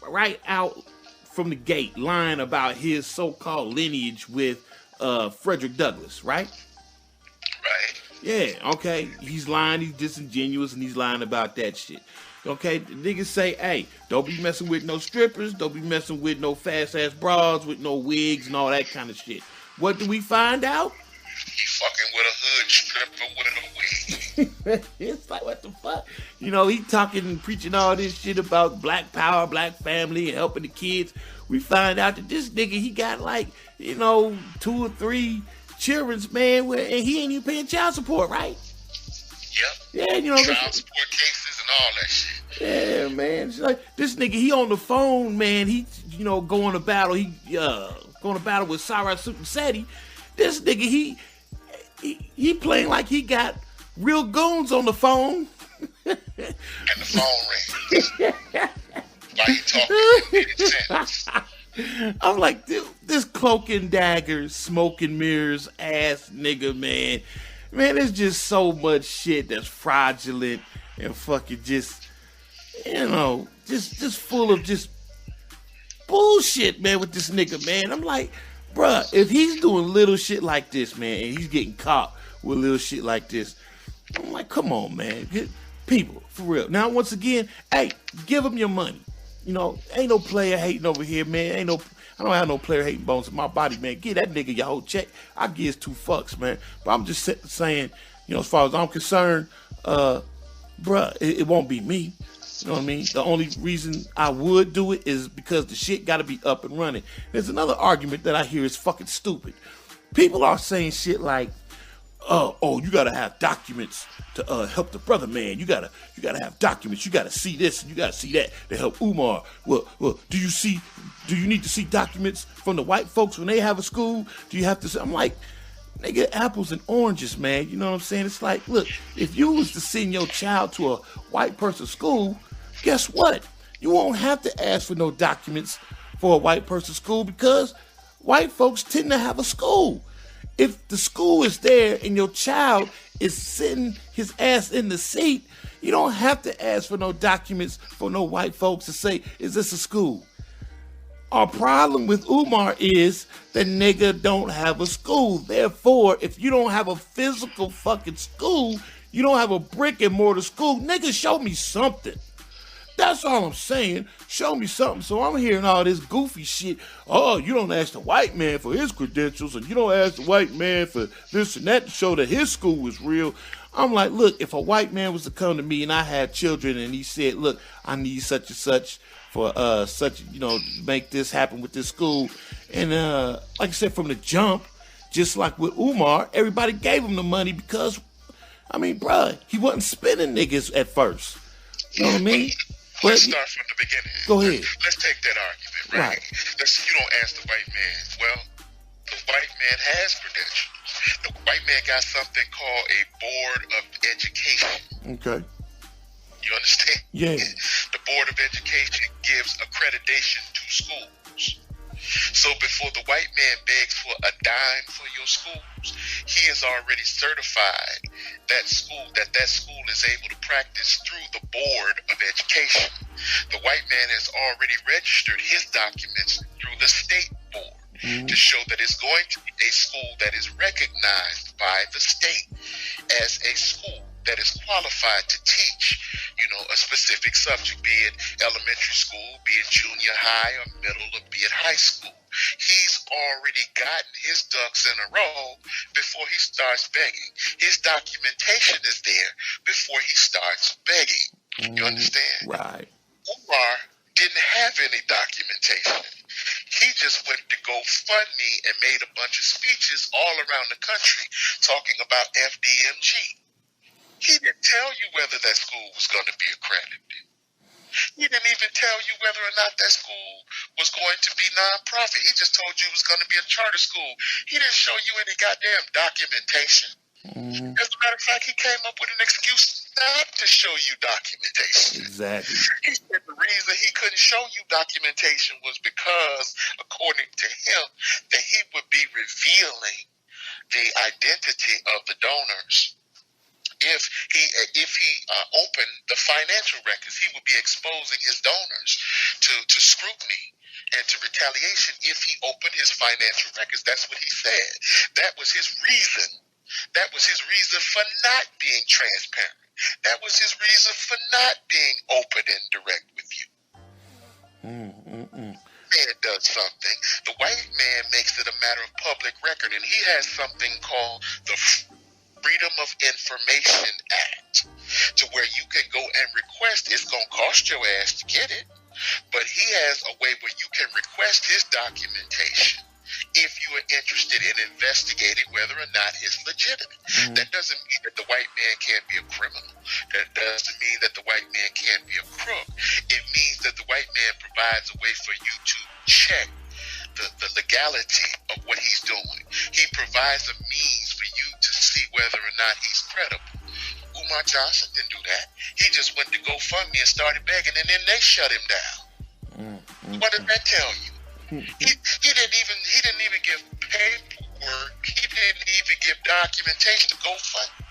right out from the gate lying about his so-called lineage with Frederick Douglass, right? Right. Yeah, okay. He's lying, he's disingenuous, and he's lying about that shit. Okay, the niggas say, hey, don't be messing with no strippers, don't be messing with no fast-ass bras with no wigs and all that kind of shit. What do we find out? He fucking with a hood stripper with a wig. It's like, what the fuck? You know, he talking and preaching all this shit about black power, black family, and helping the kids. We find out that this nigga, he got like, you know, 2 or 3 children's, man, and he ain't even paying child support, right? Yep. Yeah, you know. Child support cases and all that shit. Yeah, man. It's like, this nigga, he on the phone, man. He, you know, going to battle. He going to battle with Sarah Seti. This nigga, he playing like he got real goons on the phone. And the phone rings. Why he talking? I'm like, dude, this cloak and daggers, smoke and mirrors ass nigga, man. Man, there's just so much shit that's fraudulent and fucking just, you know, just full of just bullshit, man, with this nigga, man. I'm like, bruh, if he's doing little shit like this, man, and he's getting caught with little shit like this, I'm like, come on, man. People, for real. Now, once again, hey, give him your money. You know, ain't no player hating over here, man. I don't have no player hating bones in my body, man. Give that nigga your whole check. I give 2 fucks, man. But I'm just saying, you know, as far as I'm concerned, bruh, it won't be me. You know what I mean? The only reason I would do it is because the shit got to be up and running. There's another argument that I hear is fucking stupid. People are saying shit like, oh, you gotta have documents to help the brother, man. You gotta have documents. You gotta see this and you gotta see that to help Umar. Well, do you need to see documents from the white folks when they have a school? Do you have to see? I'm like, nigga, apples and oranges, man. You know what I'm saying? It's like, look, if you was to send your child to a white person's school, guess what? You won't have to ask for no documents for a white person's school because white folks tend to have a school. If the school is there and your child is sitting his ass in the seat, you don't have to ask for no documents for no white folks to say, is this a school? Our problem with Umar is the nigga don't have a school. Therefore, if you don't have a physical fucking school, you don't have a brick and mortar school, nigga, show me something. That's all I'm saying. Show me something. So I'm hearing all this goofy shit. Oh, you don't ask the white man for his credentials, and you don't ask the white man for this and that to show that his school is real. I'm like, look, if a white man was to come to me and I had children and he said, look, I need such and such for such, make this happen with this school. And like I said, from the jump, just like with Umar, everybody gave him the money because, I mean, bruh, he wasn't spending niggas at first. You know what I mean? Let's start from the beginning. Go ahead. Let's take that argument, right? You don't ask the white man. Well, the white man has credentials. The white man got something called a board of education. Okay. You understand? Yeah. The board of education gives accreditation to schools. So before the white man begs for a dime for your schools, he has already certified that school is able to practice through the board of education. The white man has already registered his documents through the state board. To show that it's going to be a school that is recognized by the state as a school that is qualified to teach, a specific subject, be it elementary school, be it junior high or middle, or be it high school. He's already gotten his ducks in a row before he starts begging. His documentation is there before he starts begging. You understand? Right. Umar didn't have any documentation. He just went to GoFundMe and made a bunch of speeches all around the country talking about FDMG. He didn't tell you whether that school was going to be accredited. He didn't even tell you whether or not that school was going to be nonprofit. He just told you it was going to be a charter school. He didn't show you any goddamn documentation. As a matter of fact, he came up with an excuse not to show you documentation. Exactly. He said the reason he couldn't show you documentation was because, according to him, that he would be revealing the identity of the donors. If he opened the financial records, he would be exposing his donors to scrutiny and to retaliation if he opened his financial records. That's what he said. That was his reason. That was his reason for not being transparent. That was his reason for not being open and direct with you. Man does something. The white man makes it a matter of public record, and he has something called the Freedom of Information Act, to where you can go and request. It's going to cost your ass to get it, but he has a way where you can request his documentation if you are interested in investigating whether or not it's legitimate. That doesn't mean that the white man can't be a criminal. That doesn't mean that the white man can't be a crook. It means that the white man provides a way for you to check the legality of what he's doing. He provides a means for you to see whether or not he's credible. Umar Johnson didn't do that. He just went to GoFundMe and started begging, and then they shut him down. What did that tell you? He didn't even give paperwork. He didn't even give documentation to GoFundMe.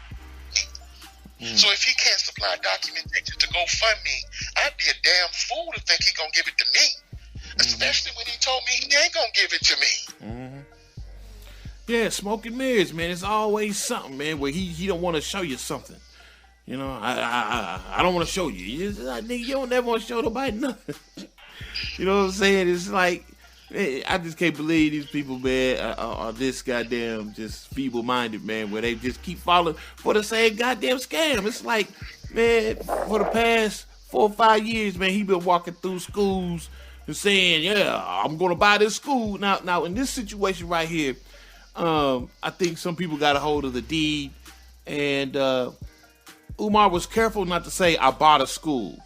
So if he can't supply documentation to GoFundMe, I'd be a damn fool to think he's gonna give it to me. Especially when he told me he ain't gonna give it to me. Yeah, smoke and mirrors, man. It's always something, man, where he don't want to show you something. I don't want to show you. Nigga, you don't never want to show nobody nothing. You know what I'm saying? It's like, man, I just can't believe these people, man, are this goddamn just feeble-minded, man, where they just keep falling for the same goddamn scam. It's like, man, for the past 4 or 5 years, man, he been walking through schools and saying, yeah, I'm going to buy this school. Now, in this situation right here, I think some people got a hold of the deed, and Umar was careful not to say, I bought a school.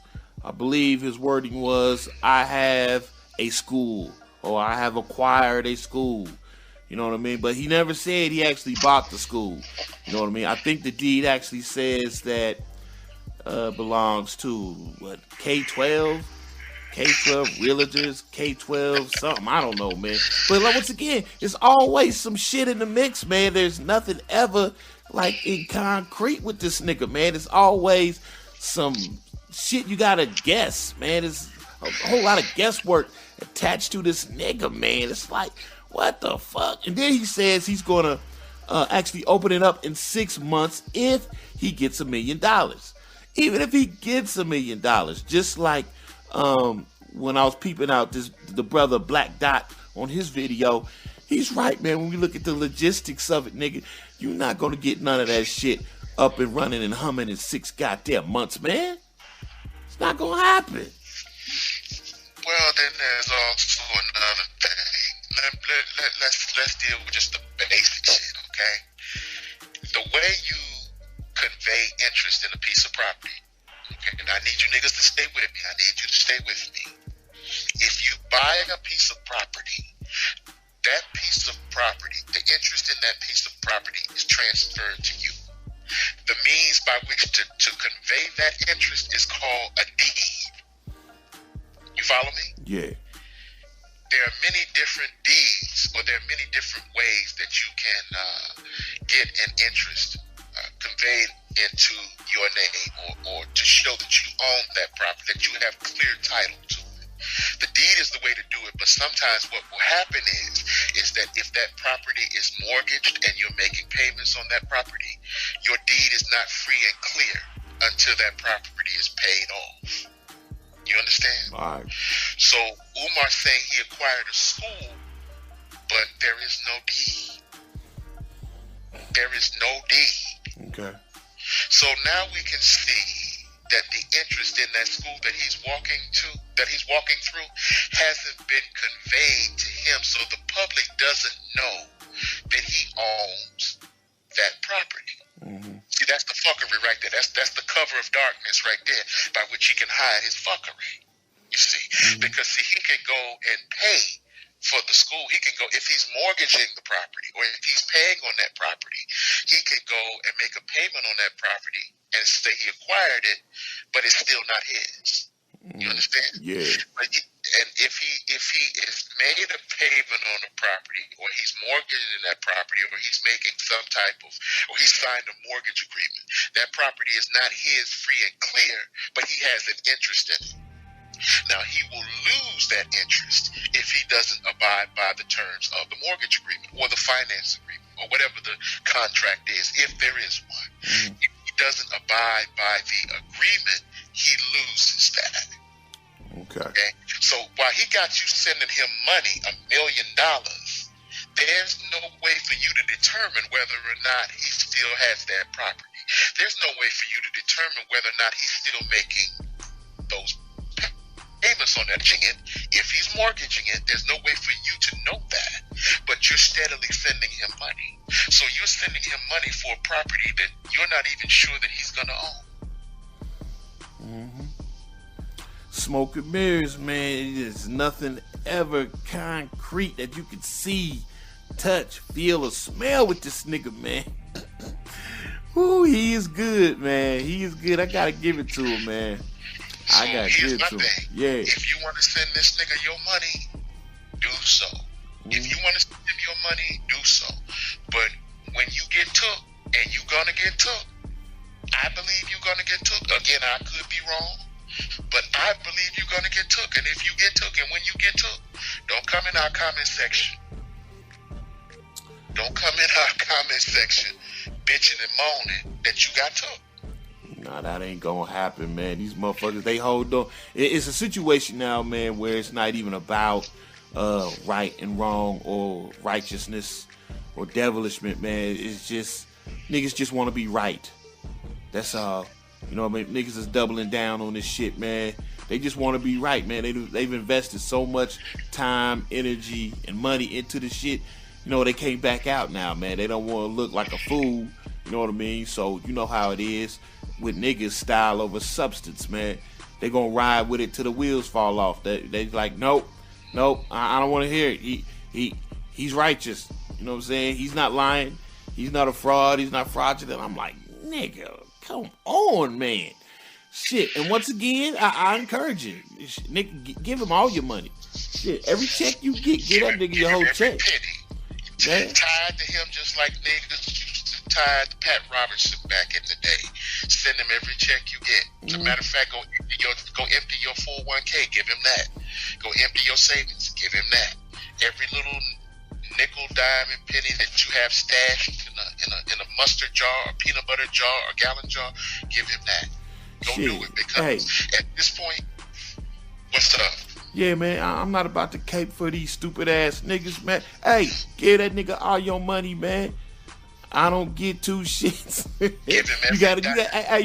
I believe his wording was, I have a school, or I have acquired a school. You know what I mean? But he never said he actually bought the school. You know what I mean? I think the deed actually says that belongs to, K-12? K-12 realtors, K-12 something, I don't know, man. But like, once again, there's always some shit in the mix, man. There's nothing ever like in concrete with this nigga, man. There's always some shit you gotta guess, man. There's a whole lot of guesswork attached to this nigga, man. It's like, what the fuck? And then he says he's gonna actually open it up in 6 months if he gets $1 million. Even if he gets $1 million, just like when I was peeping out the brother Black Dot on his video, he's right, man. When we look at the logistics of it, nigga, you're not gonna get none of that shit up and running and humming in 6 goddamn months, man. It's not gonna happen. Well, then there's also another thing. Let's deal with just the basic shit, okay? The way you convey interest in a piece of property, okay, and I need you niggas to stay with me. I need you to stay with me. If you buy a piece of property, that piece of property, the interest in that piece of property is transferred to you. The means by which to convey that interest is called a deed. You follow me? Yeah. There are many different deeds, or there are many different ways that you can get an interest conveyed into your name, or to show that you own that property, that you have clear title to it. The deed is the way to do it, but sometimes what will happen is that if that property is mortgaged and you're making payments on that property, your deed is not free and clear until that property is paid off. You understand? All right. So Umar saying he acquired a school, but there is no deed. There is no deed. Okay. So now we can see that the interest in that school that he's walking through, hasn't been conveyed to him, so the public doesn't know that he owns that property. Mm-hmm. See, that's the fuckery right there. That's the cover of darkness right there by which he can hide his fuckery. You see, because see, he can go and pay for the school. He can go, if he's mortgaging the property or if he's paying on that property, he can go and make a payment on that property and say he acquired it, but it's still not his. You understand? Yeah. And if he is made a payment on a property, or he's mortgaging that property, or he's making some type of, or he signed a mortgage agreement, that property is not his free and clear, but he has an interest in it. Now, he will lose that interest if he doesn't abide by the terms of the mortgage agreement or the finance agreement or whatever the contract is, if there is one. If he doesn't abide by the agreement, he loses that. Okay. So while he got you sending him money, $1 million, there's no way for you to determine whether or not he still has that property. There's no way for you to determine whether or not he's still making those payments on that thing. If he's mortgaging it, there's no way for you to know that. But you're steadily sending him money. So you're sending him money for a property that you're not even sure that he's going to own. Smoke and mirrors, man. There's nothing ever concrete that you can see, touch, feel, or smell with this nigga, man. Ooh, he is good, man. He is good. I gotta give it to him, man. So I gotta give it to him. Yeah. If you want to send this nigga your money, do so. If you want to send him your money, do so. But when you get took, and you gonna get took, I believe you're gonna get took. Again, I could be wrong, but I believe you're gonna get took. And if you get took, and when you get took, don't come in our comment section. Don't come in our comment section bitching and moaning that you got took. Nah, that ain't gonna happen, man. These motherfuckers, they hold on. It's a situation now, man, where it's not even about right and wrong or righteousness or devilishment, man. It's just niggas just want to be right. That's all. You know what I mean? Niggas is doubling down on this shit, man. They just want to be right, man. They've invested so much time, energy, and money into the shit. You know, they can't back out now, man. They don't want to look like a fool. You know what I mean? So, you know how it is with niggas, style over substance, man. They gonna ride with it till the wheels fall off. They like, nope, I don't want to hear it. He's righteous. You know what I'm saying? He's not lying. He's not a fraud. He's not fraudulent. I'm like, nigga, come on, man. Shit. And once again, I encourage you, nigga, give him all your money. Shit, every check you get that nigga your whole check. Yeah. Tied to him just like niggas used to tie to Pat Robertson back in the day. Send him every check you get. As a matter of fact, go empty your 401k, give him that. Go empty your savings, give him that. Every little nickel, dime, and penny that you have stashed in a mustard jar, or peanut butter jar, or gallon jar, give him that. Don't do it because at this point, what's up? Yeah, man, I'm not about to cape for these stupid ass niggas, man. Hey, give that nigga all your money, man. I don't get two shits.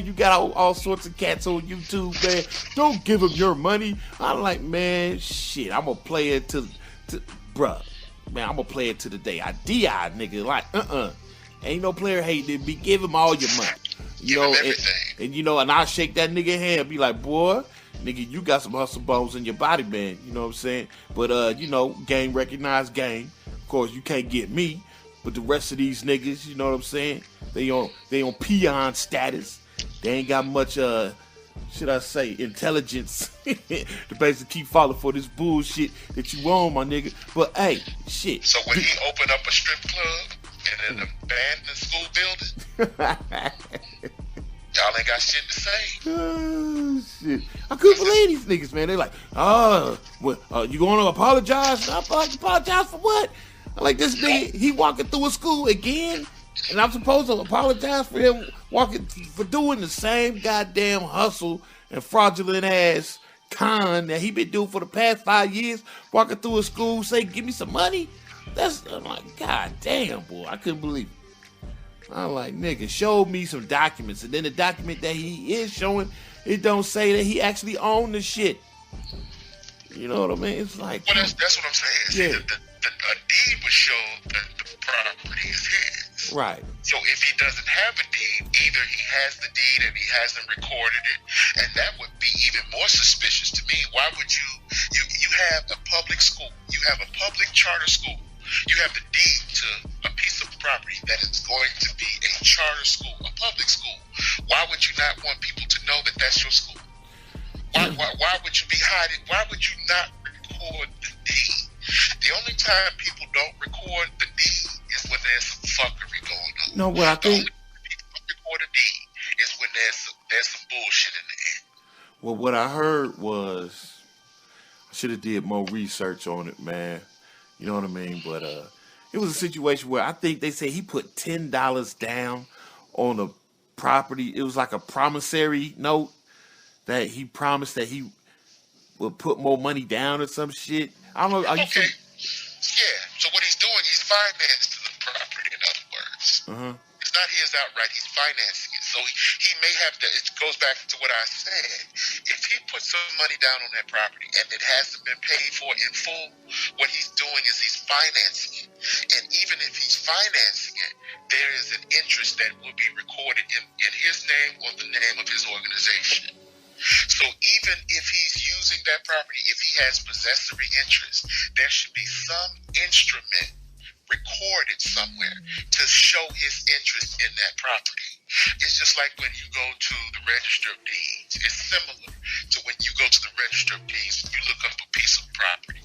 You got all sorts of cats on YouTube, man. Don't give him your money. I'm like, man, shit. I'm gonna play it to bruh. Man, I'm gonna play it to the day I DI, nigga. Like, ain't no player hating me. Give him all your money. You know, and you know, and I'll shake that nigga hand, be like, boy, nigga, you got some hustle bones in your body, man. You know what I'm saying? But you know, game recognized game. Of course, you can't get me. But the rest of these niggas, you know what I'm saying? They on peon status. They ain't got much should I say, intelligence to basically keep falling for this bullshit that you own, my nigga. But hey, shit. So when he opened up a strip club in an abandoned school building, y'all ain't got shit to say. Oh, shit. I couldn't believe these niggas, man. They like, you gonna apologize? I apologize for what? Like this nigga, he walking through a school again, and I'm supposed to apologize for him for doing the same goddamn hustle and fraudulent ass con that he been doing for the past 5 years, walking through a school, say, give me some money? I'm like, god damn, boy, I couldn't believe it. I'm like, nigga, show me some documents, and then the document that he is showing, it don't say that he actually owned the shit. You know what I mean? It's like, well, that's what I'm saying. Yeah. A deed would show that the property is his. Right. So if he doesn't have a deed, either he has the deed and he hasn't recorded it, and that would be even more suspicious to me. Why would you have a public school, you have a public charter school, you have the deed to a piece of property that is going to be a charter school, a public school. Why would you not want people to know that that's your school? Why would you be hiding? Why would you not record the deed? The only time people don't record the deed is when there's some fuckery going on. No, what I think. The only time people don't record a deed is when there's some bullshit in the end. Well, what I heard was I should have did more research on it, man. You know what I mean? But it was a situation where I think they say he put $10 down on a property. It was like a promissory note that he promised that he would put more money down or some shit. I don't know. Okay. Yeah. So what he's doing, he's financing the property, in other words. It's not his outright. He's financing it. So he may have to, it goes back to what I said. If he puts some money down on that property and it hasn't been paid for in full, what he's doing is he's financing it. And even if he's financing it, there is an interest that will be recorded in his name or the name of his organization. So even if he's using that property, if he has possessory interest, there should be some instrument recorded somewhere to show his interest in that property. It's just like when you go to the Register of Deeds. It's similar to when you go to the Register of Deeds and you look up a piece of property.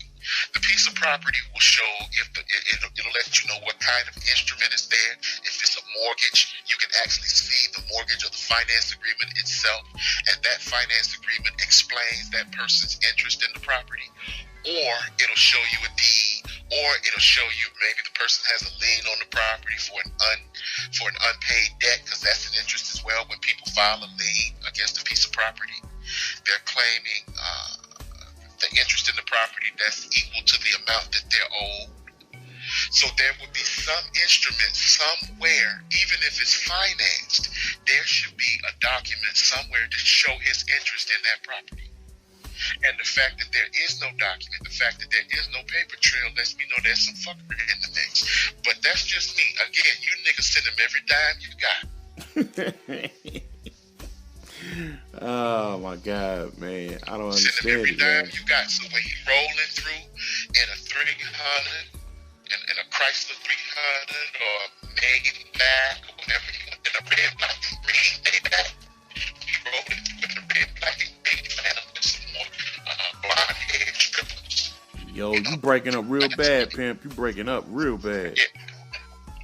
The piece of property will show if it'll let you know what kind of instrument is there. If it's a mortgage, you can actually see the mortgage or the finance agreement itself, and that finance agreement explains that person's interest in the property. Or it'll show you a deed, or it'll show you maybe the person has a lien on the property for an unpaid debt, because that's an interest as well. When people file a lien against a piece of property, they're claiming the interest in the property that's equal to the amount that they're owed. So there would be some instrument somewhere, even if it's financed, there should be a document somewhere to show his interest in that property. And the fact that there is no document, the fact that there is no paper trail lets me know there's some fuckery in the mix. But that's just me. Again, you niggas send him every dime you got. Oh my God, man. I don't understand. Send him every dime you got. So when he's rolling through in a 300, in a Chrysler 300 or a Maybach or whatever, in a red, black, and green Maybach, he's rolling through in a red, black, and green Phantom with some more blonde hair strippers. Yo, you breaking up real bad, pimp. You breaking up real bad. Yeah.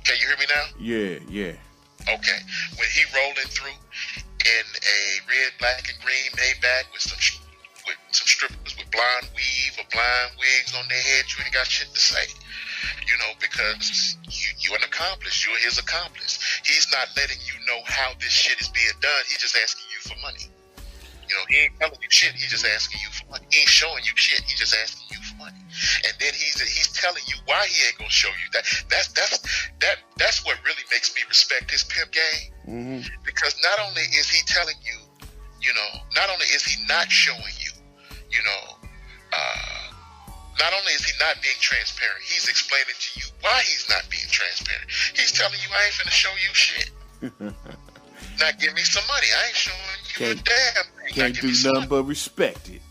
Can you hear me now? Yeah. Okay. When he rolling through in a red, black, and green Maybach with some strippers with blonde weave or blonde wigs on their head, you ain't got shit to say. You know, because you're an accomplice. You're his accomplice. He's not letting you know how this shit is being done. He's just asking you for money. You know, he ain't telling you shit. He's just asking you for money. He ain't showing you shit. He's just asking you for money. And then he's telling you why he ain't gonna show you. That's what really makes me respect his pimp game. Mm-hmm. Because not only is he telling you, you know, not only is he not showing you, you know, not only is he not being transparent, he's explaining to you why he's not being transparent. He's telling you, I ain't finna show you shit. Now give me some money. I ain't showing you a damn thing. Can't do nothing but respect it.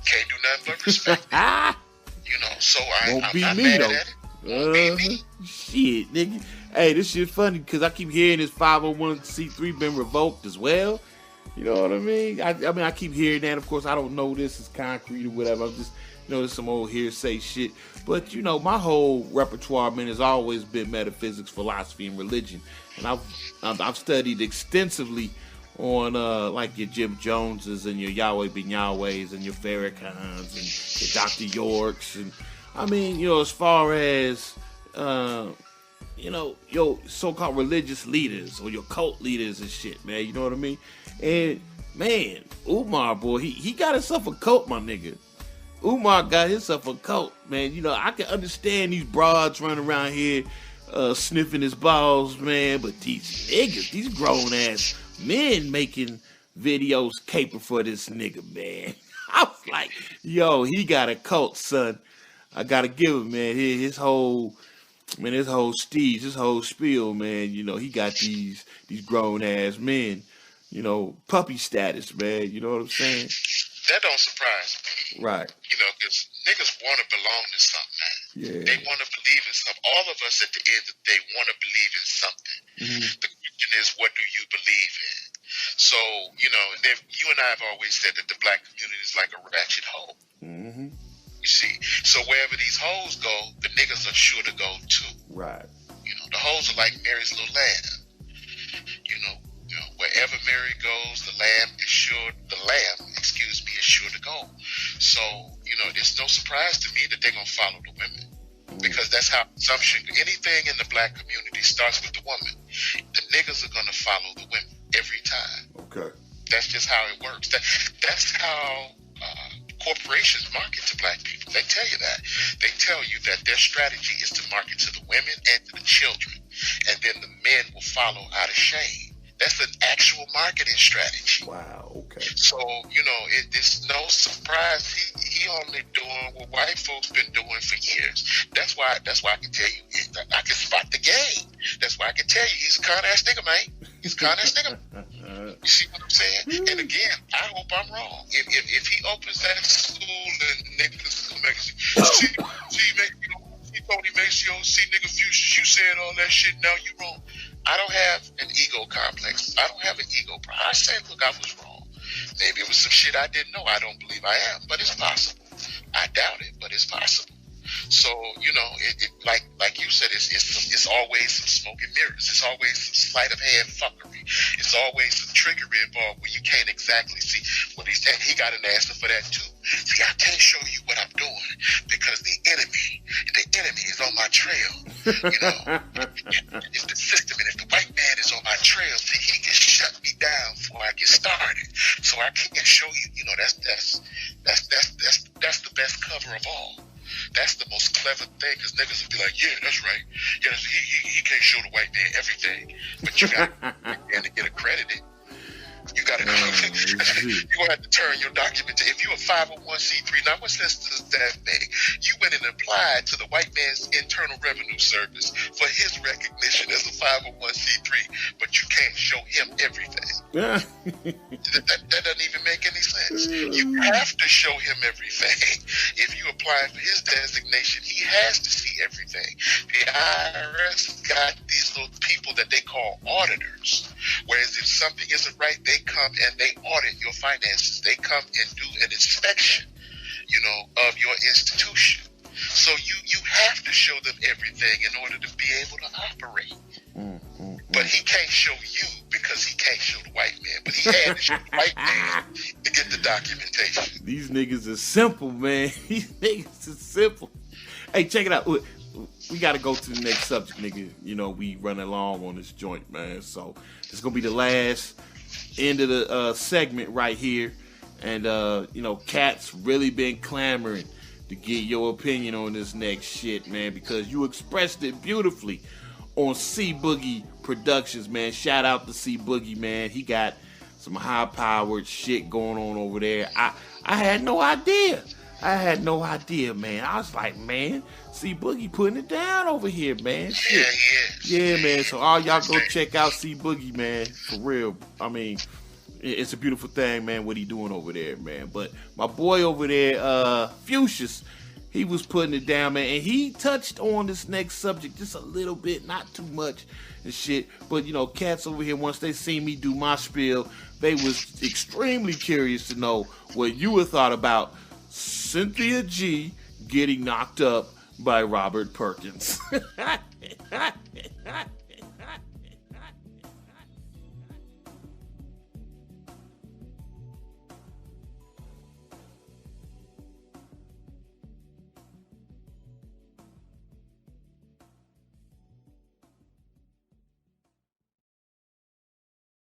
Can't do nothing but respect it. You know, so I'm not mad at it. Won't be me. Shit, nigga. Hey, this shit funny because I keep hearing this 501c3 been revoked as well. You know what I mean? I keep hearing that. Of course, I don't know this is concrete or whatever. I'm just, you know, there's some old hearsay shit. But, you know, my whole repertoire, man, has always been metaphysics, philosophy, and religion. And I've studied extensively on, like, your Jim Joneses and your Yahweh Ben Yahwehs and your Farrakhan's and your Dr. Yorks. And, I mean, you know, as far as, you know, your so-called religious leaders or your cult leaders and shit, man. You know what I mean? And, man, Umar, boy, he got himself a cult, my nigga. Umar got himself a cult, man. You know, I can understand these broads running around here sniffing his balls, man. But these niggas, these grown-ass men making videos caper for this nigga, man. I was like, yo, he got a cult, son. I gotta give him, man, his whole steez, his whole spiel, man. You know, he got these grown-ass men, you know, puppy status, man. You know what I'm saying? That don't surprise me. Right. You know, because niggas want to belong to something, man. Yeah. They want to believe in something. All of us at the end of the day want to believe in something. Mm-hmm. The question is, what do you believe in? So, you know, you and I have always said that the black community is like a ratchet hole. Mm-hmm. You see? So wherever these hoes go, the niggas are sure to go too. Right. You know, the hoes are like Mary's little lamb. You know, wherever Mary goes, the lamb, is sure to go. So, you know, it's no surprise to me that they're going to follow the women. Because that's how anything in the black community starts with the woman. The niggas are going to follow the women every time. Okay. That's just how it works. That's how corporations market to black people. They tell you that. They tell you that their strategy is to market to the women and to the children. And then the men will follow out of shame. That's an actual marketing strategy. Wow, okay. So, you know, it's no surprise he only doing what white folks been doing for years. That's why I can tell you, I can spot the game. That's why I can tell you, he's a con-ass nigga, man. He's a con-ass nigga. You see what I'm saying? And again, I hope I'm wrong. If he opens that school and niggas come back and say, Tony Maceo, see nigga Fuchsias, you said all that shit, now you wrong. I don't have an ego complex. I don't have an ego problem. I said, look, I was wrong. Maybe it was some shit I didn't know. I don't believe I am, but it's possible. I doubt it, but it's possible. So, you know, like you said, it's always some smoke and mirrors. It's always some sleight of hand fuckery. It's always some trickery involved where you can't exactly see what he's saying. He got an answer for that too. See, I can't show you what I'm doing because the enemy is on my trail. You know, if the system and if the white man is on my trail, see, he can shut me down before I get started. So I can't show you. You know, that's the best cover of all. That's the most clever thing, because niggas will be like, yeah, that's right. Yeah, he can't show the white man everything, but you got to get accredited. You got to you're going to have to turn your document to, if you're a 501c3, now what sense does that make? You went and applied to the white man's Internal Revenue Service for his recognition as a 501c3, but you can't show him everything. That doesn't even make any sense. You have to show him everything. If you apply for his designation, he has to see everything. The IRS got these little people that they call auditors, whereas if something isn't right, they come and they audit your finances. They come and do an inspection, you know, of your institution. So you have to show them everything in order to be able to operate. But he can't show you because he can't show the white man. But he had to show the white man to get the documentation. These niggas are simple, man. These niggas are simple. Hey, check it out. We got to go to the next subject, nigga. You know, we running long on this joint, man. So it's going to be the last end of the segment right here. And, Cat's really been clamoring to get your opinion on this next shit, man, because you expressed it beautifully on Boogie Productions, man. Shout out to Boogie, man. He got some high-powered shit going on over there. I had no idea. Man. I was like, man, Boogie putting it down over here, man. Shit. Yeah, man. So all y'all go check out Boogie, man. For real. I mean, it's a beautiful thing, man, what he doing over there, man. But my boy over there, Fuchsius, he was putting it down, man. And he touched on this next subject just a little bit, not too much and shit. But, cats over here, once they seen me do my spiel, they was extremely curious to know what you would thought about Cynthia G getting knocked up by Robert Perkins.